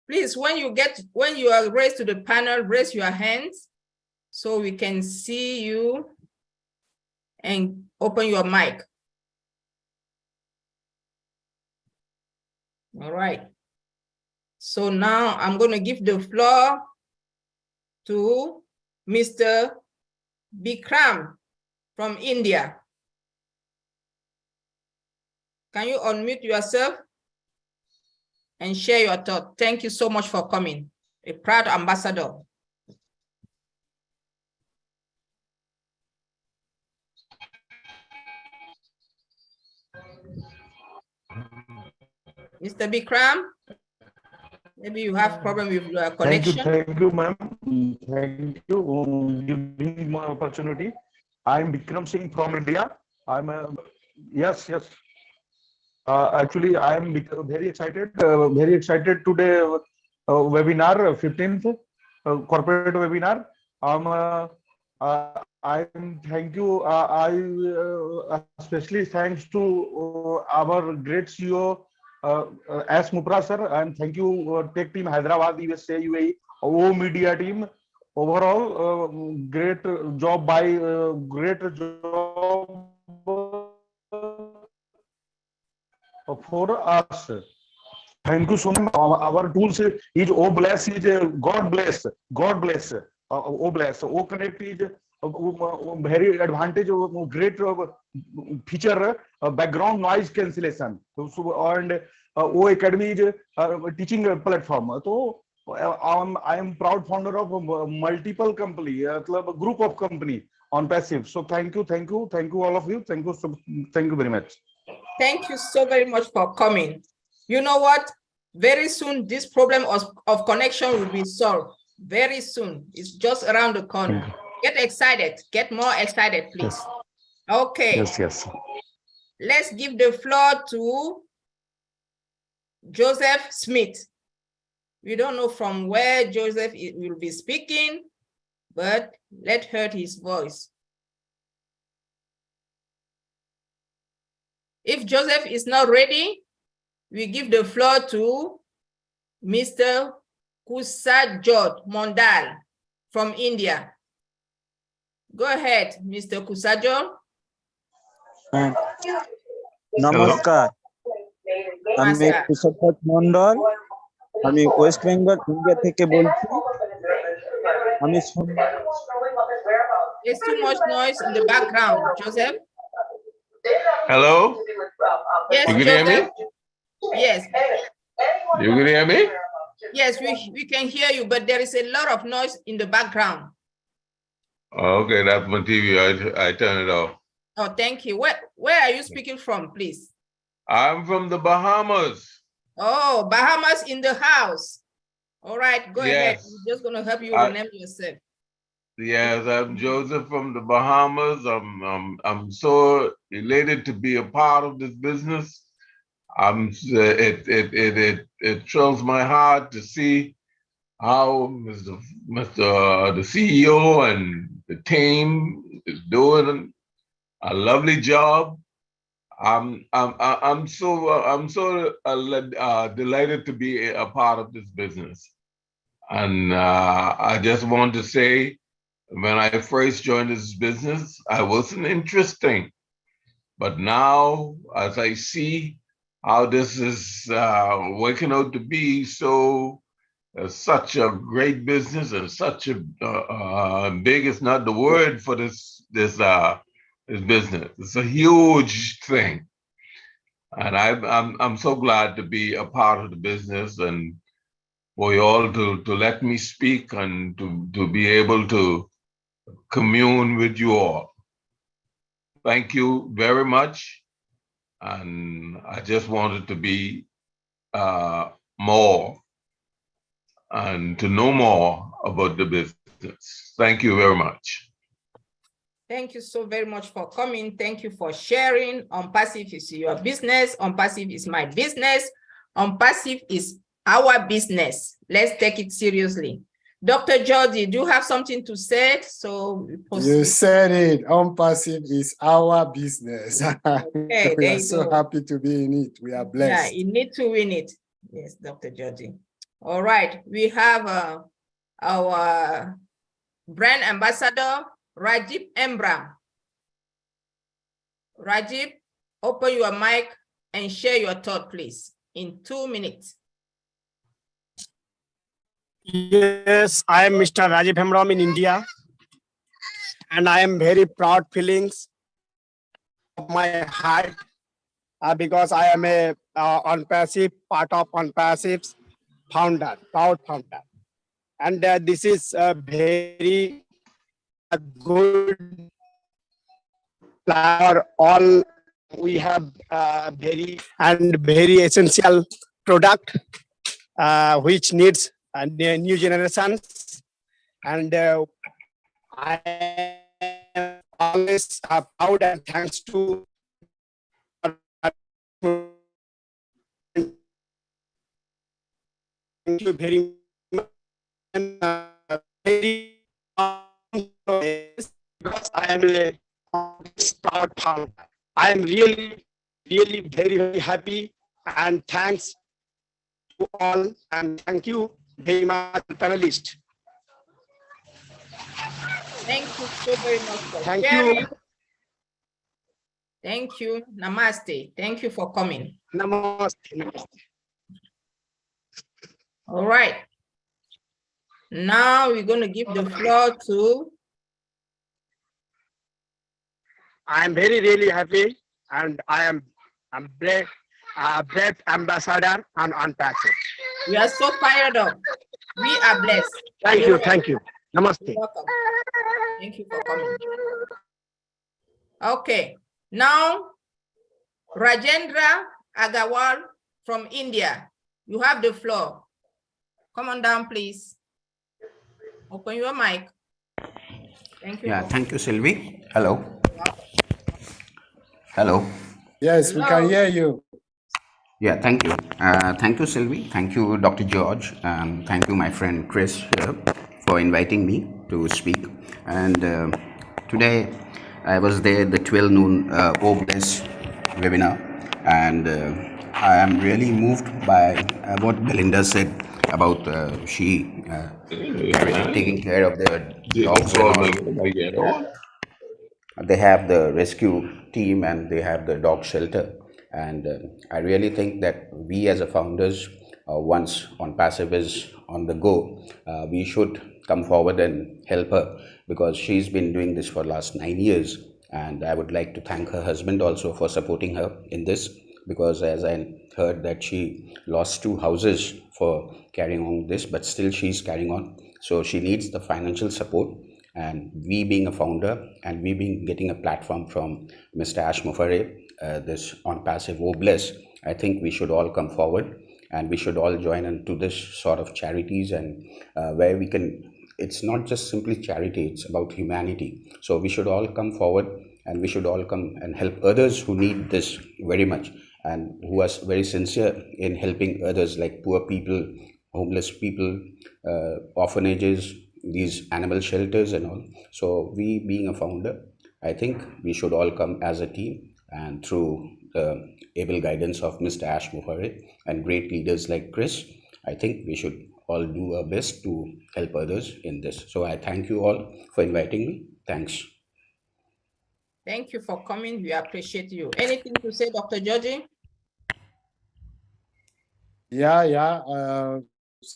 Please, when you are raised to the panel, raise your hands so we can see you and open your mic. All right. So now I'm going to give the floor to Mr. Bikram from India. Can you unmute yourself and share your thought? Thank you so much for coming. A proud ambassador. Mr. Bikram, maybe you have problem with your connection. Thank you, ma'am. Thank you for giving me opportunity. I'm Bikram Singh from India. Yes. Actually, I am very excited today. Webinar 15th corporate webinar. I'm thank you. I especially thanks to our great CEO S. Mupra sir, and thank you Tech Team Hyderabad, USA, UAE, O Media team. Overall, great job for us. Thank you so much. Our tools is O bless is God bless. God bless. O bless. O connect is very advantage of great feature background noise cancellation. And O Academy is teaching platform. So I am proud founder of multiple company, group of company on passive. So thank you all of you. Thank you very much. Thank you so very much for coming. You know what? Very soon, this problem of connection will be solved. Very soon. It's just around the corner. Get excited. Get more excited, please. Yes. Okay. Yes. Let's give the floor to Joseph Smith. We don't know from where Joseph will be speaking, but let's hear his voice. If Joseph is not ready, we give the floor to Mr. Kusajot Mondal from India. Go ahead, Mr. Kusajot. নমস্কার, আমি কুশাপত মন্ডল, আমি West Bengal India থেকে বলছি। There's too much noise in the background, Joseph. Hello? Yes, you can Joseph. hear me? Yes. You can hear me? Yes, we can hear you, but there is a lot of noise in the background. Okay, that's my TV. I turn it off. Oh, thank you. Where are you speaking from, please? I'm from the Bahamas. Oh, Bahamas in the house. All right, go ahead. Yes. We're just going to help you rename yourself. Yes, I'm Joseph from the Bahamas. I'm so elated to be a part of this business. It thrills my heart to see how the CEO and the team is doing a lovely job. I'm so delighted to be a part of this business, and I just want to say, when I first joined this business, I wasn't interesting, but now as I see how this is working out to be such a great business and such a big is not the word for this business. It's a huge thing, and I'm so glad to be a part of the business and for you all to let me speak and to be able to commune with you all. Thank you very much, and I just wanted to be more and to know more about the business. Thank you very much. Thank you so very much for coming. Thank you for sharing. ONPASSIVE is your business. ONPASSIVE is my business. ONPASSIVE is our business. Let's take it seriously. Dr. Jody, do you have something to say? So you said it. ONPASSIVE is our business. Okay, we are so happy to be in it. We are blessed. Yeah, you need to win it. Yes, Dr. Jody. All right, we have our brand ambassador, Rajib Embram. Rajib, open your mic and share your thought, please, in 2 minutes. Yes, I am Mr. Rajiv Hemram in India, and I am very proud feelings of my heart because I am a ONPASSIVE, part of ONPASSIVE's founder, proud founder. And this is a very good plan for all. We have very essential product which needs new generations, and I am always proud and thanks to thank you very much. Very because I am a proud founder. I am really very, very happy, and thanks to all, and thank you very much, panelists. Thank you so very much for Thank sharing. you. Thank you. Namaste. Thank you for coming. Namaste. Namaste. All right. Now we're going to give the floor to. I'm really happy, and I'm great ambassador on ONPASSIVE. We are so fired up. We are blessed. Thank you. Thank you. Namaste. You're welcome. Thank you for coming. Okay. Now, Rajendra Agarwal from India. You have the floor. Come on down, please. Open your mic. Thank you. Yeah, thank you, Sylvie. Hello. Hello. Yes, we can hear you. Yeah, thank you. Thank you, Sylvie. Thank you, Dr. George. Thank you, my friend Chris, for inviting me to speak. And today I was there at the 12 noon OBLESS webinar, and I am really moved by what Belinda said about taking care of the dogs and all. They have the rescue team and they have the dog shelter, and I really think that we as a founders, once ONPASSIVE is on the go, we should come forward and help her, because she's been doing this for the last 9 years, and I would like to thank her husband also for supporting her in this, because as I heard that she lost 2 houses for carrying on this, but still she's carrying on, so she needs the financial support. And we being a founder, and we being getting a platform from Mr. Ash Mufare, this ONPASSIVE OBLESS, I think we should all come forward and we should all join into this sort of charities, and where we can, it's not just simply charity, it's about humanity. So we should all come forward and we should all come and help others who need this very much, and who are very sincere in helping others, like poor people, homeless people, orphanages, these animal shelters and all. So we being a founder, I think we should all come as a team, and through the able guidance of Mr. Ash Mufare and great leaders like Chris, I think we should all do our best to help others in this. So I thank you all for inviting me. Thanks. Thank you for coming. We appreciate you. Anything to say, Dr. Georgie? Yeah.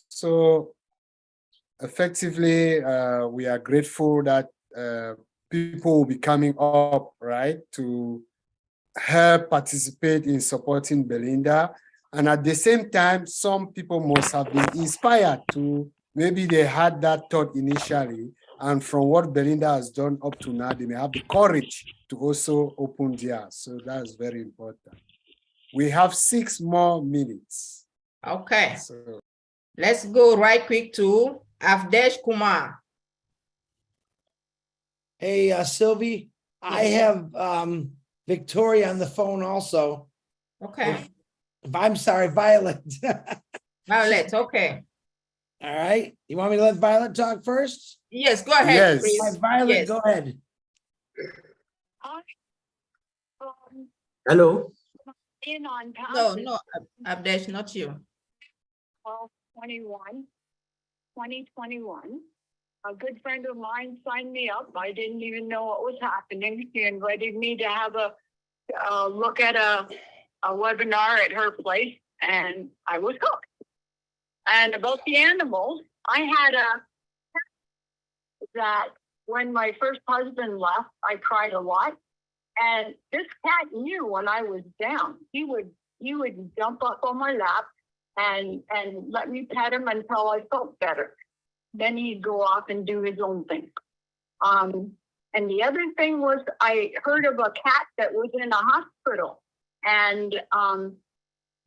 So effectively, we are grateful that people will be coming up, right, to help participate in supporting Belinda. And at the same time, some people must have been inspired to, maybe they had that thought initially, and from what Belinda has done up to now, they may have the courage to also open theirs. So that's very important. We have 6 more minutes. Okay. So let's go right quick to Avdesh Kumar. Hey, Sylvie, I have Victoria on the phone also. Okay. If I'm sorry, Violet. Violet, okay. All right. You want me to let Violet talk first? Yes, go ahead, please. All right, Violet, yes. Go ahead. Hello. No, Avdesh, not you. 2021, a good friend of mine signed me up. I didn't even know what was happening. She invited me to have a look at a webinar at her place, and I was hooked. And about the animals, I had a that when my first husband left, I cried a lot. And this cat knew when I was down. He would jump up on my lap and let me pet him until I felt better. Then he'd go off and do his own thing. And the other thing was I heard of a cat that was in a hospital, and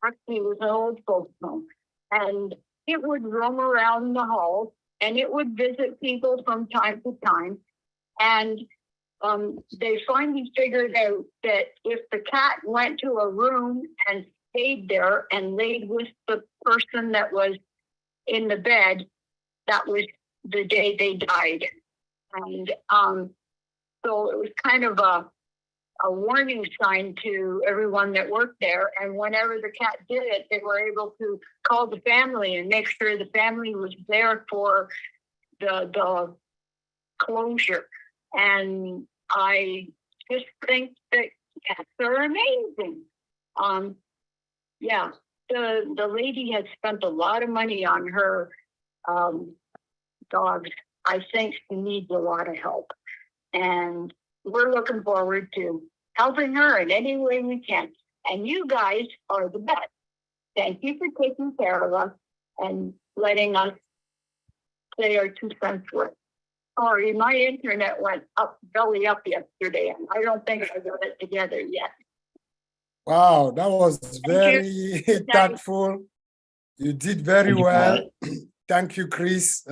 actually it was an old folks home, and it would roam around the halls and it would visit people from time to time. And they finally figured out that if the cat went to a room and stayed there and laid with the person that was in the bed, that was the day they died. And so it was kind of a warning sign to everyone that worked there. And whenever the cat did it, they were able to call the family and make sure the family was there for the closure. And I just think that cats are amazing. Yeah, the lady had spent a lot of money on her dogs. I think she needs a lot of help. And we're looking forward to helping her in any way we can. And you guys are the best. Thank you for taking care of us and letting us say our 2 cents worth. Sorry, my internet went up, belly up yesterday, and I don't think I got it together yet. Wow, that was very tactful. You did very well. Thank you, Chris.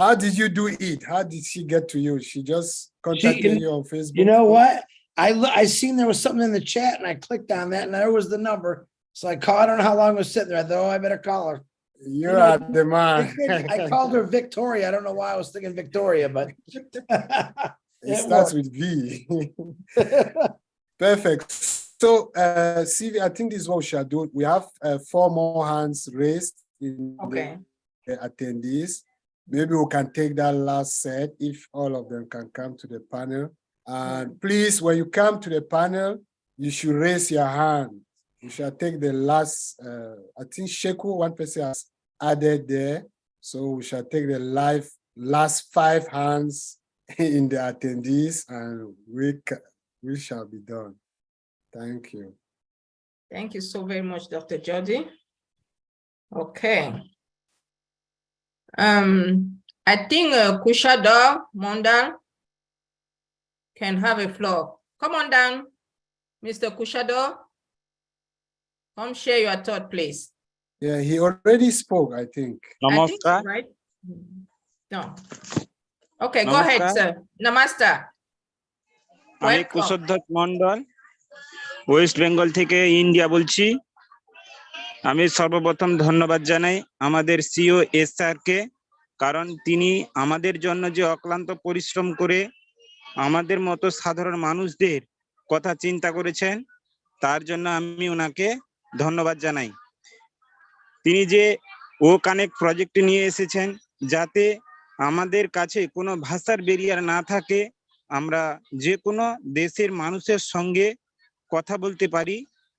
How did you do it? How did she get to you? She just contacted you on Facebook? You know what? I seen there was something in the chat and I clicked on that and there was the number. So I called, I don't know how long it was sitting there. I thought, oh, I better call her. You are the man. I called her Victoria. I don't know why I was thinking Victoria, but it starts with V. Perfect. So, CV, I think this is what we shall do. We have 4 more hands raised in the attendees. Maybe we can take that last set if all of them can come to the panel. And please, when you come to the panel, you should raise your hand. We shall take the last, I think Sheku, one person has added there. So we shall take the last 5 hands in the attendees and we shall be done. Thank you. Thank you so very much, Dr. Jody. Okay. I think Kushador Mondal can have a floor. Come on down, Mr. Kushador. Come share your thought, please. Yeah, he already spoke, I think. I think so, right? No. Okay, go ahead, sir. Namaste. আমি Kushadhwaj Mondal West Bengal থেকে India বলছি। আমি সর্বপ্রথম ধন্যবাদ জানাই আমাদের CO SR কে, কারণ তিনি আমাদের জন্য যে অক্লান্ত পরিশ্রম করে আমাদের মতো সাধারণ মানুষদের কথা চিন্তা করেছেন, তার জন্য আমি ওনাকে ধন্যবাদ জানাই। তিনি যে ও কানেক্ট প্রজেক্ট নিয়ে এসেছেন, যাতে আমাদের কাছে কোনো ভাষার ব্যারিয়ার না থাকে, আমরা যে কোনো দেশের মানুষের সঙ্গে কথা বলতে পারি,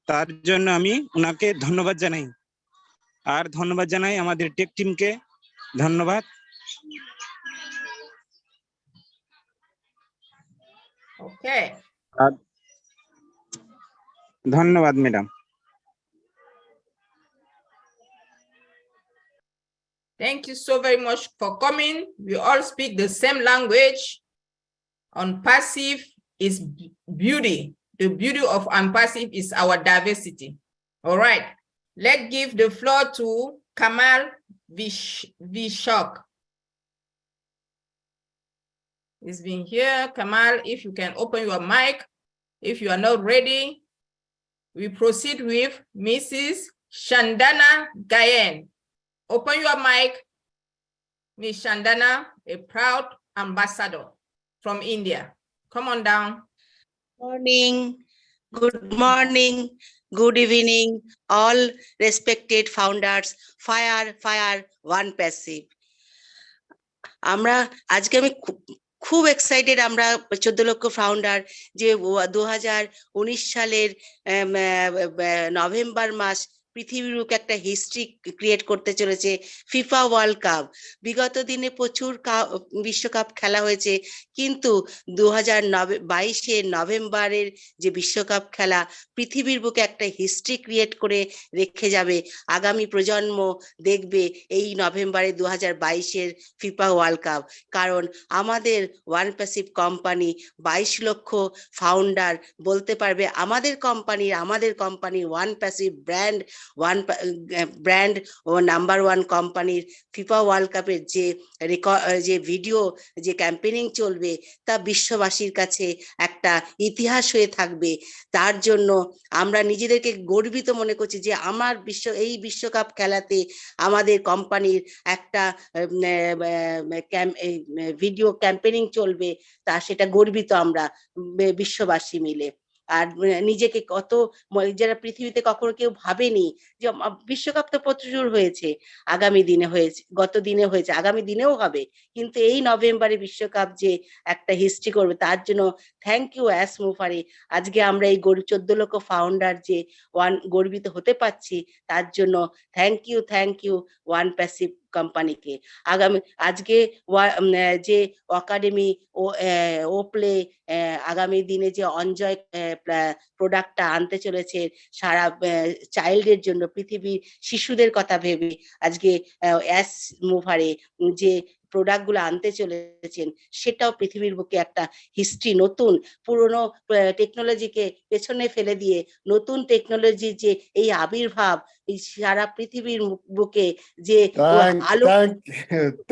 তার জন্য আমি ওনাকে ধন্যবাদ জানাই। আর ধন্যবাদ জানাই আমাদের টেক টিমকে। ধন্যবাদ। ওকে, ধন্যবাদ madam. Thank you so very much for coming. We all speak the same language. ONPASSIVE is beauty. The beauty of ONPASSIVE is our diversity. All right, let's give the floor to Kamal Vishok. He's been here. Kamal, if you can open your mic. If you are not ready, we proceed with Mrs. Chandana Gayen. Open your mic, Ms. Chandana, a proud ambassador from India. Come on down. Morning, good morning, good evening, all respected founders, fire, ONPASSIVE. আমরা আজকে আমি খুব excited, আমরা 14 লক্ষ founder যে 2019 সালের November মাস পৃথিবীর বুকে একটা হিস্ট্রি ক্রিয়েট করতে চলেছে ফিফা ওয়ার্ল্ড কাপ। বিগত দিনে প্রচুর বিশ্বকাপ খেলা হয়েছে, কিন্তু 2022 নভেম্বরের যে বিশ্বকাপ খেলা পৃথিবীর বুকে একটা হিস্ট্রি ক্রিয়েট করে রেখে যাবে। আগামী প্রজন্ম দেখবে এই নভেম্বরে 2022 ফিফা ওয়ার্ল্ড কাপ। কারণ আমাদের ONPASSIVE কোম্পানি 22 লক্ষ ফাউন্ডার বলতে পারবে আমাদের কোম্পানি ONPASSIVE ব্র্যান্ড ও নাম্বার 1 কোম্পানির ফিফা ওয়ার্ল্ড কাপের যে ভিডিও যে ক্যাম্পেইনিং চলবে তা বিশ্ববাসীর কাছে একটা ইতিহাস হয়ে থাকবে। তার জন্য আমরা নিজেদেরকে গর্বিত মনে করছি যে এই বিশ্বকাপ খেলাতে আমাদের কোম্পানির একটা ভিডিও ক্যাম্পেইনিং চলবে, তা সেটা গর্বিত আমরা বিশ্ববাসী মিলে। আর নিজেকে যারা পৃথিবীতে কখনো কেউ ভাবেনি যে বিশ্বকাপ তো প্রচুর হয়েছে, আগামী দিনে হয়েছে, গত দিনে হয়েছে, আগামী দিনেও হবে, কিন্তু এই নভেম্বরে বিশ্বকাপ যে একটা হিস্ট্রি করবে তার জন্য থ্যাংক ইউ অ্যাসমুফারে। আজকে আমরা এই 14 লক্ষ ফাউন্ডার যে গর্বিত হতে পারছি, তার জন্য থ্যাংক ইউ ONPASSIVE কোম্পানিকে। আজকে যে একাডেমি ও প্লে আগামী দিনে যে অনজয় প্রোডাক্টটা আনতে চলেছে সারা চাইল্ডের জন্য, পৃথিবীর শিশুদের কথা ভেবে আজকে অ্যাসমুফারে যে প্রোডাক্টগুলো আনতে চলেছেন সেটাও পৃথিবীর বুকে একটা হিস্ট্রি, নতুন পুরনো টেকনোলজিকে পেছনে ফেলে দিয়ে নতুন টেকনোলজির যে এই আবির্ভাব সারা পৃথিবীর বুকে যে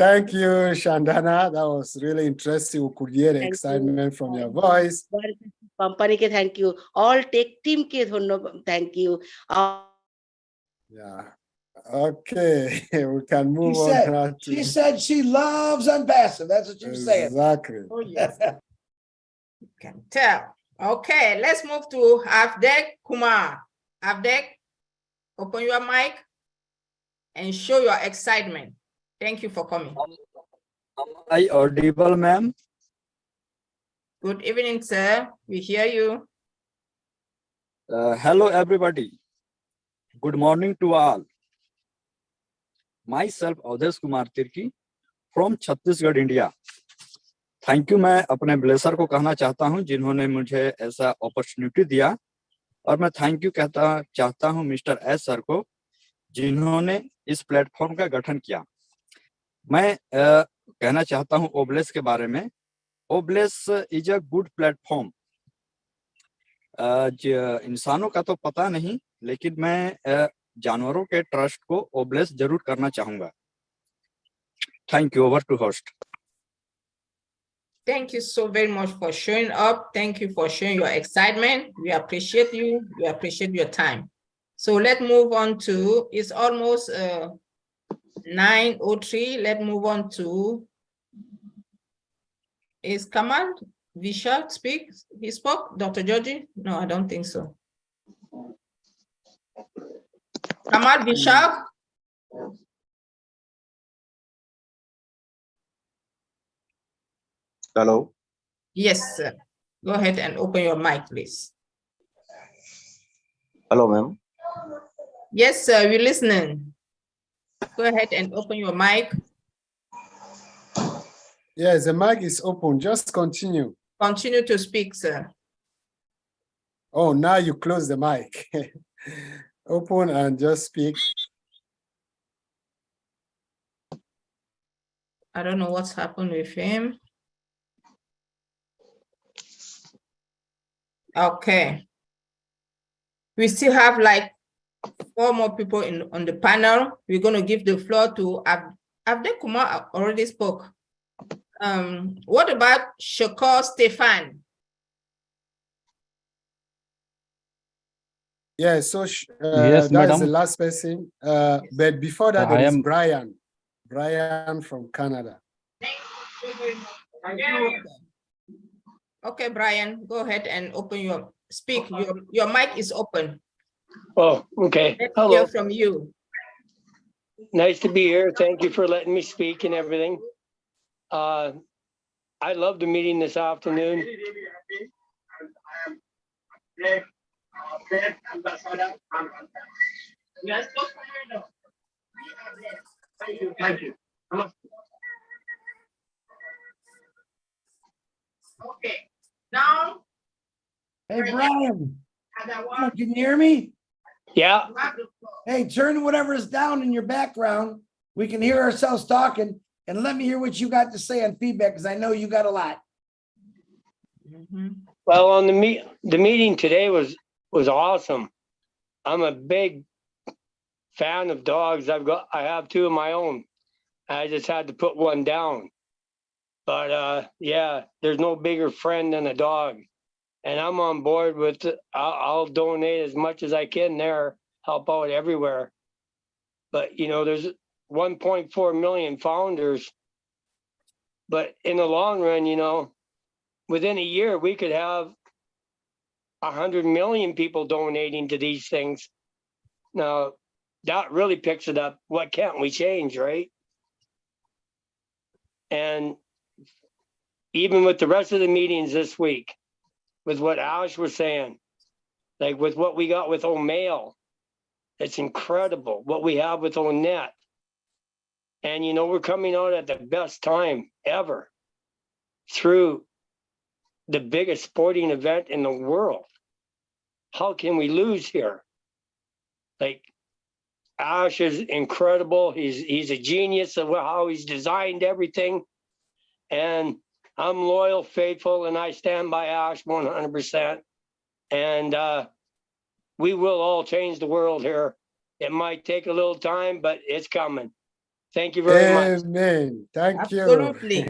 Thank you, Shandana. That was really interesting. We could hear the excitement from your voice. কোম্পানিকে থ্যাংক ইউ, অল টেক টিমকে ধন্যবাদ, thank you. Yeah. Okay, we can move on. She said she loves ONPASSIVE. That's what she was saying. Exactly. Oh, yes. You can tell. Okay, let's move to Avdek Kumar. Avdek, open your mic and show your excitement. Thank you for coming. Am I audible, ma'am? Good evening, sir. We hear you. Hello, everybody. Good morning to all. Myself, Avdesh Kumar Tirki from Chhattisgarh, India. Thank you. मैं अपने blusher को कहना चाहता हूं जिन्होंने मुझे ऐसा opportunity दिया, और मैं थैंक यू चाहता हूं मिस्टर एस सर को जिन्होंने इस प्लेटफॉर्म का गठन किया। मैं कहना चाहता हूं ओब्लेस के बारे में। ओब्लेस इज अ गुड प्लेटफॉर्म। इंसानों का तो पता नहीं, लेकिन मैं जानवरों के ट्रस्ट को ओब्लेस जरूर करना चाहूंगा। Thank you. Over to host. Thank you so very much for showing up. Thank you for showing your excitement. We appreciate you. We appreciate your time. So let's move on to, it's almost 9:03. Let's move on to, is Kamal Vishal speak? He spoke, Dr. Georgie? No, I don't think so. Kamal Vishal? Hello. Yes, sir. Go ahead and open your mic, please. Hello, ma'am. Yes, sir, we're listening. Go ahead and open your mic. Yes, the mic is open. Just continue. Continue to speak, sir. Oh, now you close the mic. Open and just speak. I don't know what's happened with him. Okay. We still have like 4 more people on the panel. We're going to give the floor to Avdek Kumar already spoke. What about Shakur Stefan? Yeah, so Yes, that madam. is the last person. But before that, there is Brian from Canada. Okay, Brian, go ahead and open speak. Your mic is open. Oh, okay. Let's Hello. hear from you. Nice to be here. Thank you for letting me speak and everything. I love the meeting this afternoon. Let's go somewhere. Thank you. Thank you. Okay. Now. Hey, Brian. Can you hear me? Yeah. Hey, turn whatever's down in your background. We can hear ourselves talking, and let me hear what you got to say on feedback, because I know you got a lot. Well, on the meeting today was awesome. I'm a big fan of dogs. I have two of my own. I just had to put one down. But yeah, there's no bigger friend than a dog. And I'm on board with I'll donate as much as I can there, help out everywhere. But you know, there's 1.4 million founders. But in the long run, you know, within a year we could have 100 million people donating to these things. Now, that really picks it up. What can't we change, right? And even with the rest of the meetings this week, with what Ash was saying, like with what we got with O'Mail, it's incredible what we have with Onet. And, you know, we're coming out at the best time ever through the biggest sporting event in the world. How can we lose here? Like, Ash is incredible. He's a genius of how he's designed everything. And I'm loyal, faithful, and I stand by Ash 100%. And we will all change the world here. It might take a little time, but it's coming. Thank you very much. Amen. Thank you. Absolutely.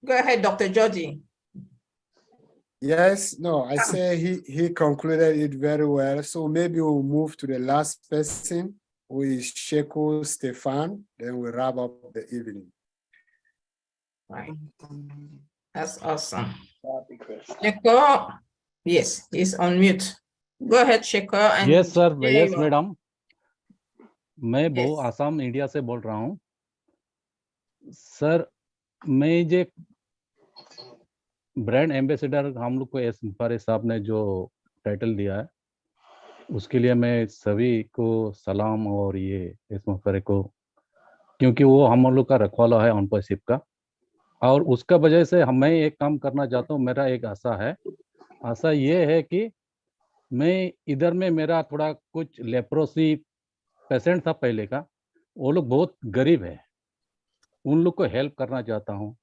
Go ahead, Dr. Georgie. Yes, no, I say he concluded it very well. So maybe we'll move to the last person, who is Sheko Stefan. Then we wrap up the evening. Right. That's awesome. Sheko, yes, he's on mute. Go ahead, Sheko. And yes, sir. Yes, you. madam. मैं बहु Assam India से बोल रहा हूँ sir. मैं जे brand ambassador हम लोग को एस फारे साहब ने जो टाइटल दिया है उसके लिए मैं सभी को सलाम और ये एस फारे को, क्योंकि वो हम लोग का रखवाला है ऑनपासिव का, और उसका वजह से मैं एक काम करना चाहता हूँ। मेरा एक आशा है, आशा ये है कि मैं इधर में मेरा थोड़ा कुछ लेप्रोसी पेशेंट था पहले का, वो लोग बहुत गरीब है, उन लोग को हेल्प करना चाहता हूँ।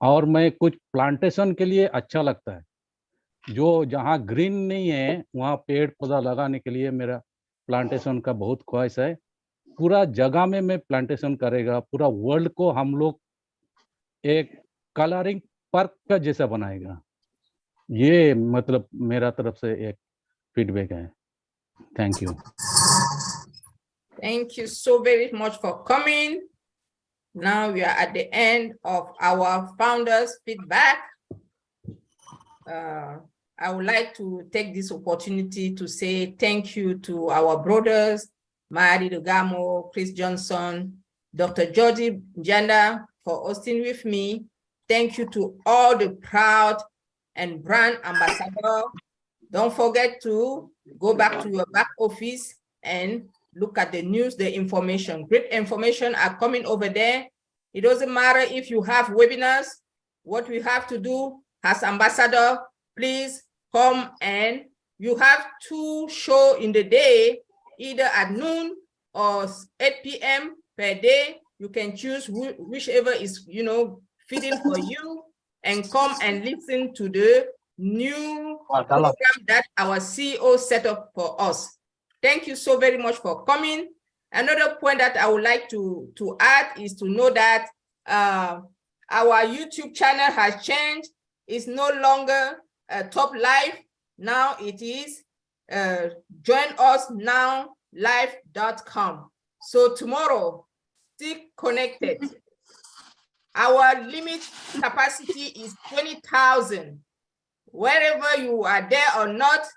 और मैं कुछ प्लांटेशन के लिए अच्छा लगता है, जो जहाँ ग्रीन नहीं है वहाँ पेड़ पौधा लगाने के लिए मेरा प्लांटेशन का बहुत ख्वाहिश है। पूरा जगह में मैं प्लांटेशन करेगा, पूरा वर्ल्ड को हम लोग एक कलरिंग पार्क का जैसा बनाएगा। ये मतलब मेरा तरफ से एक फीडबैक है। Thank you. Thank you so very much for coming. Now we are at the end of our founders' feedback. I would like to take this opportunity to say thank you to our brothers, Mari Dugamo, Chris Johnson, Dr. Georgie Njanda for hosting with me. Thank you to all the proud and brand ambassadors. Don't forget to go back to your back office and look at the news, the information. Great information are coming over there. It doesn't matter if you have webinars. What we have to do as ambassador, please come, and you have 2 shows in the day, either at noon or 8 p.m. per day. You can choose whichever is, you know, fitting for you, and come and listen to the new program that our CEO set up for us. Thank you so very much for coming. Another point that I would like to add is to know that our YouTube channel has changed. It's no longer Top Live. Now it is joinusnowlive.com. So tomorrow, stay connected. Our limit capacity is 20,000. Wherever you are there or not,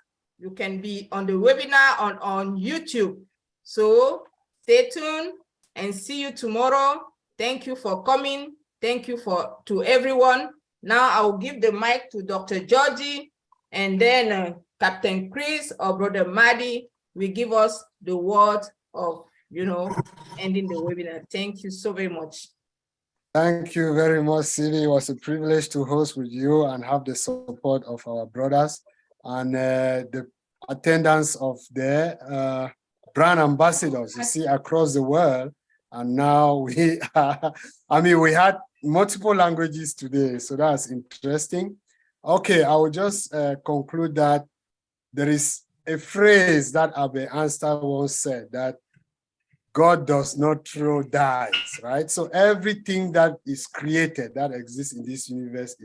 you can be on the webinar on YouTube. So stay tuned and see you tomorrow. Thank you for coming. Thank you to everyone. Now I will give the mic to Dr. Georgie, and then Captain Chris or Brother Maddy will give us the word of, ending the webinar. Thank you so very much. Thank you very much, Sylvie. It was a privilege to host with you and have the support of our brothers and the attendance of the brand ambassadors, you see, across the world. And now we, we had multiple languages today, so that's interesting. Okay, I will just conclude that there is a phrase that Abe Anstar once said, that God does not throw dice, right? So everything that is created, that exists in this universe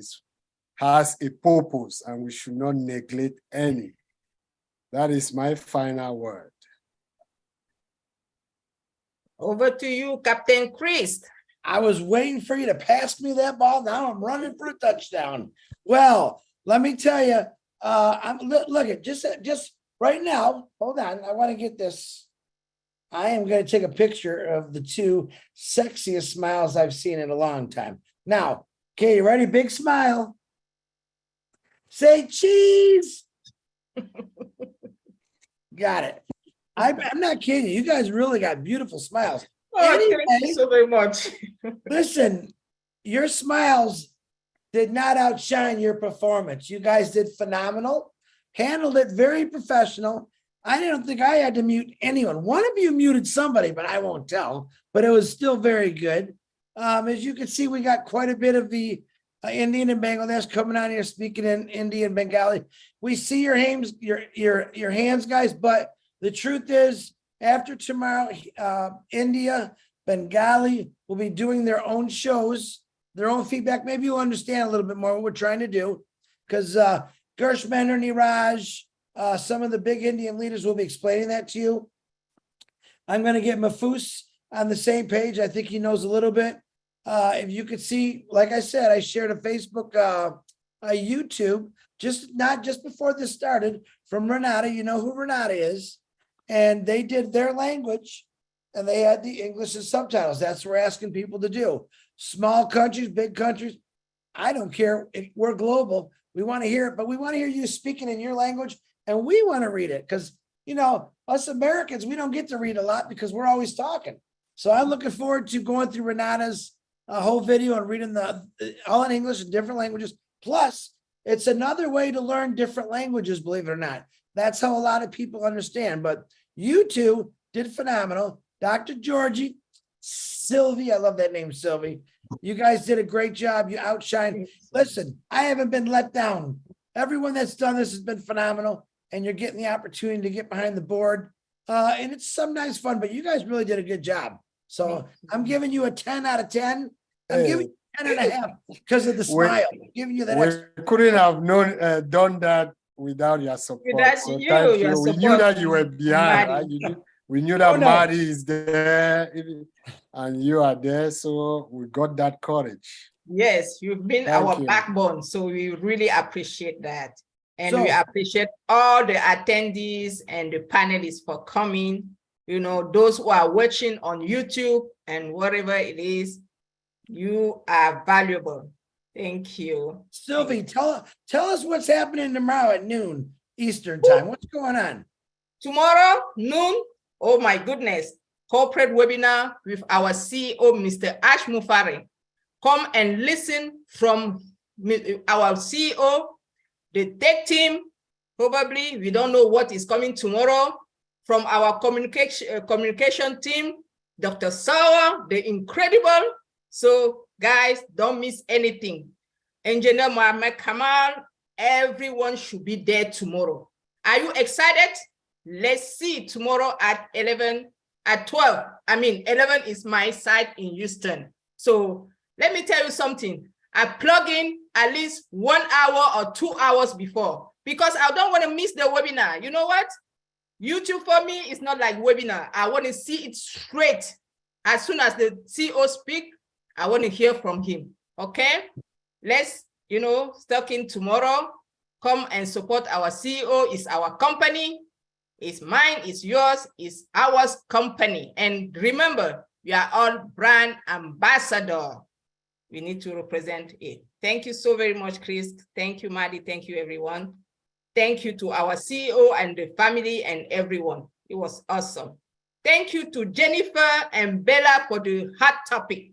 has a purpose, and we should not neglect any. That is my final word. Over to you, Captain Chris. I was waiting for you to pass me that ball. Now I'm running for a touchdown. Well, let me tell you, look at just right now. Hold on, I want to get this. I am going to take a picture of the two sexiest smiles I've seen in a long time. Now, okay, you ready? Big smile. Say cheese. Got it. I'm not kidding you. You guys really got beautiful smiles. Oh, anyway, thank you so very much. Listen, your smiles did not outshine your performance. You guys did phenomenal, handled it very professional. I don't think I had to mute anyone. One of you muted somebody, but I won't tell, but it was still very good. As you can see, we got quite a bit of the Indian and Bangladesh coming out here speaking in Indian Bengali. We see your hands, guys, but the truth is, after tomorrow, India, Bengali will be doing their own shows, their own feedback. Maybe you'll understand a little bit more what we're trying to do, because Gershmender, Niraj, some of the big Indian leaders will be explaining that to you. I'm going to get Mahfouz on the same page. I think he knows a little bit. If you could see, like I said, I shared a Facebook, a YouTube, not just before this started, from Renata. You know who Renata is. And they did their language, and they had the English and subtitles. That's what we're asking people to do. Small countries, big countries, I don't care. We're global. We want to hear it, but we want to hear you speaking in your language, and we want to read it because, us Americans, we don't get to read a lot because we're always talking. So I'm looking forward to going through Renata's whole video and reading all in English and different languages. Plus, it's another way to learn different languages, believe it or not. That's how a lot of people understand. But you two did phenomenal. Dr. Georgie, Sylvie, I love that name, Sylvie. You guys did a great job. You outshined. Listen, I haven't been let down. Everyone that's done this has been phenomenal, and you're getting the opportunity to get behind the board. And it's sometimes fun, but you guys really did a good job. So I'm giving you a 10 out of 10. I'm giving you 10.5 because of the smile. I'm giving you that extra. We couldn't have done that without your support. Without so you, thank your you. We support, knew that you were behind, Maddie. right? We knew that Oh, no. Maddie is there, and you are there, so we got that courage. Yes, you've been Thank our you. backbone, so we really appreciate that. And we So- appreciate all the attendees and the panelists for coming. Those who are watching on YouTube and whatever it is, you are valuable. Thank you. Sylvie, tell us what's happening tomorrow at noon Eastern time. What's going on? Tomorrow, noon, oh my goodness, corporate webinar with our CEO, Mr. Ash Mufari. Come and listen from our CEO, the tech team. Probably, we don't know what is coming tomorrow. From our communication team, Dr. Sawa, the incredible. So guys, don't miss anything. Engineer Mohammed Kamal, everyone should be there tomorrow. Are you excited? Let's see tomorrow at 12. 11 is my site in Houston. So let me tell you something. I plug in at least 1 hour or 2 hours before because I don't want to miss the webinar. You know what? YouTube for me is not like webinar. I want to see it straight. As soon as the CEO speak, I want to hear from him. Okay? Let's, stuck in tomorrow. Come and support our CEO. It's our company. It's mine, it's yours, it's our company. And remember, we are all brand ambassador. We need to represent it. Thank you so very much, Chris. Thank you, Maddie. Thank you, everyone. Thank you to our CEO and the family and everyone. It was awesome. Thank you to Jennifer and Bella for the hot topic.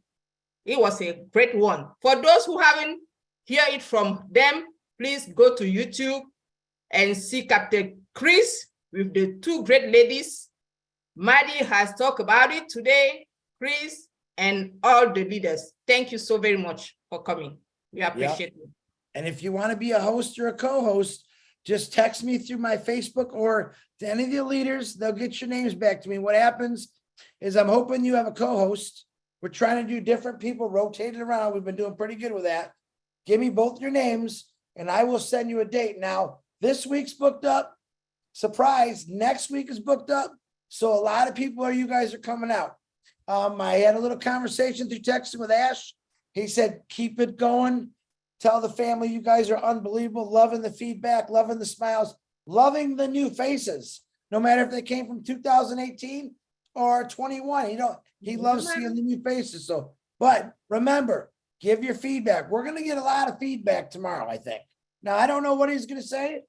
It was a great one. For those who haven't heard it from them, please go to YouTube and see Captain Chris with the two great ladies. Maddie has talked about it today, Chris, and all the leaders. Thank you so very much for coming. We appreciate it. And if you want to be a host or a co-host, just text me through my Facebook or to any of the leaders. They'll get your names back to me. What happens is I'm hoping you have a co-host. We're trying to do different people rotated around. We've been doing pretty good with that. Give me both your names and I will send you a date. Now, this week's booked up. Surprise, next week is booked up. So a lot of people you guys are coming out. I had a little conversation through texting with Ash. He said, keep it going. Tell the family you guys are unbelievable, loving the feedback, loving the smiles, loving the new faces, no matter if they came from 2018 or 21. He loves seeing the new faces. So, but remember, give your feedback. We're going to get a lot of feedback tomorrow, I think. Now, I don't know what he's going to say,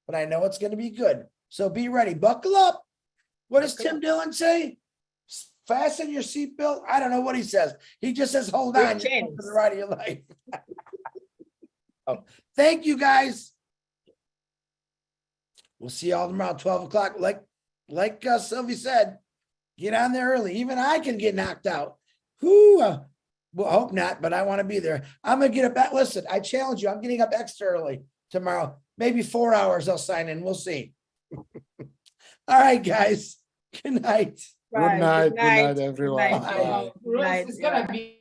but I know it's going to be good. So be ready. Buckle up. What does Tim Dillon say? Fasten your seatbelt. I don't know what he says. He just says, hold on. You're going for the ride of your life. Oh, thank you, guys. We'll see y'all tomorrow, 12 o'clock. Like Sylvie said, get on there early. Even I can get knocked out. Whoo, well, I hope not, but I want to be there. I'm going to get up. Listen, I challenge you. I'm getting up extra early tomorrow. Maybe 4 hours I'll sign in. We'll see. All right, guys. Good night. Good night, everyone. Good night. It's gonna be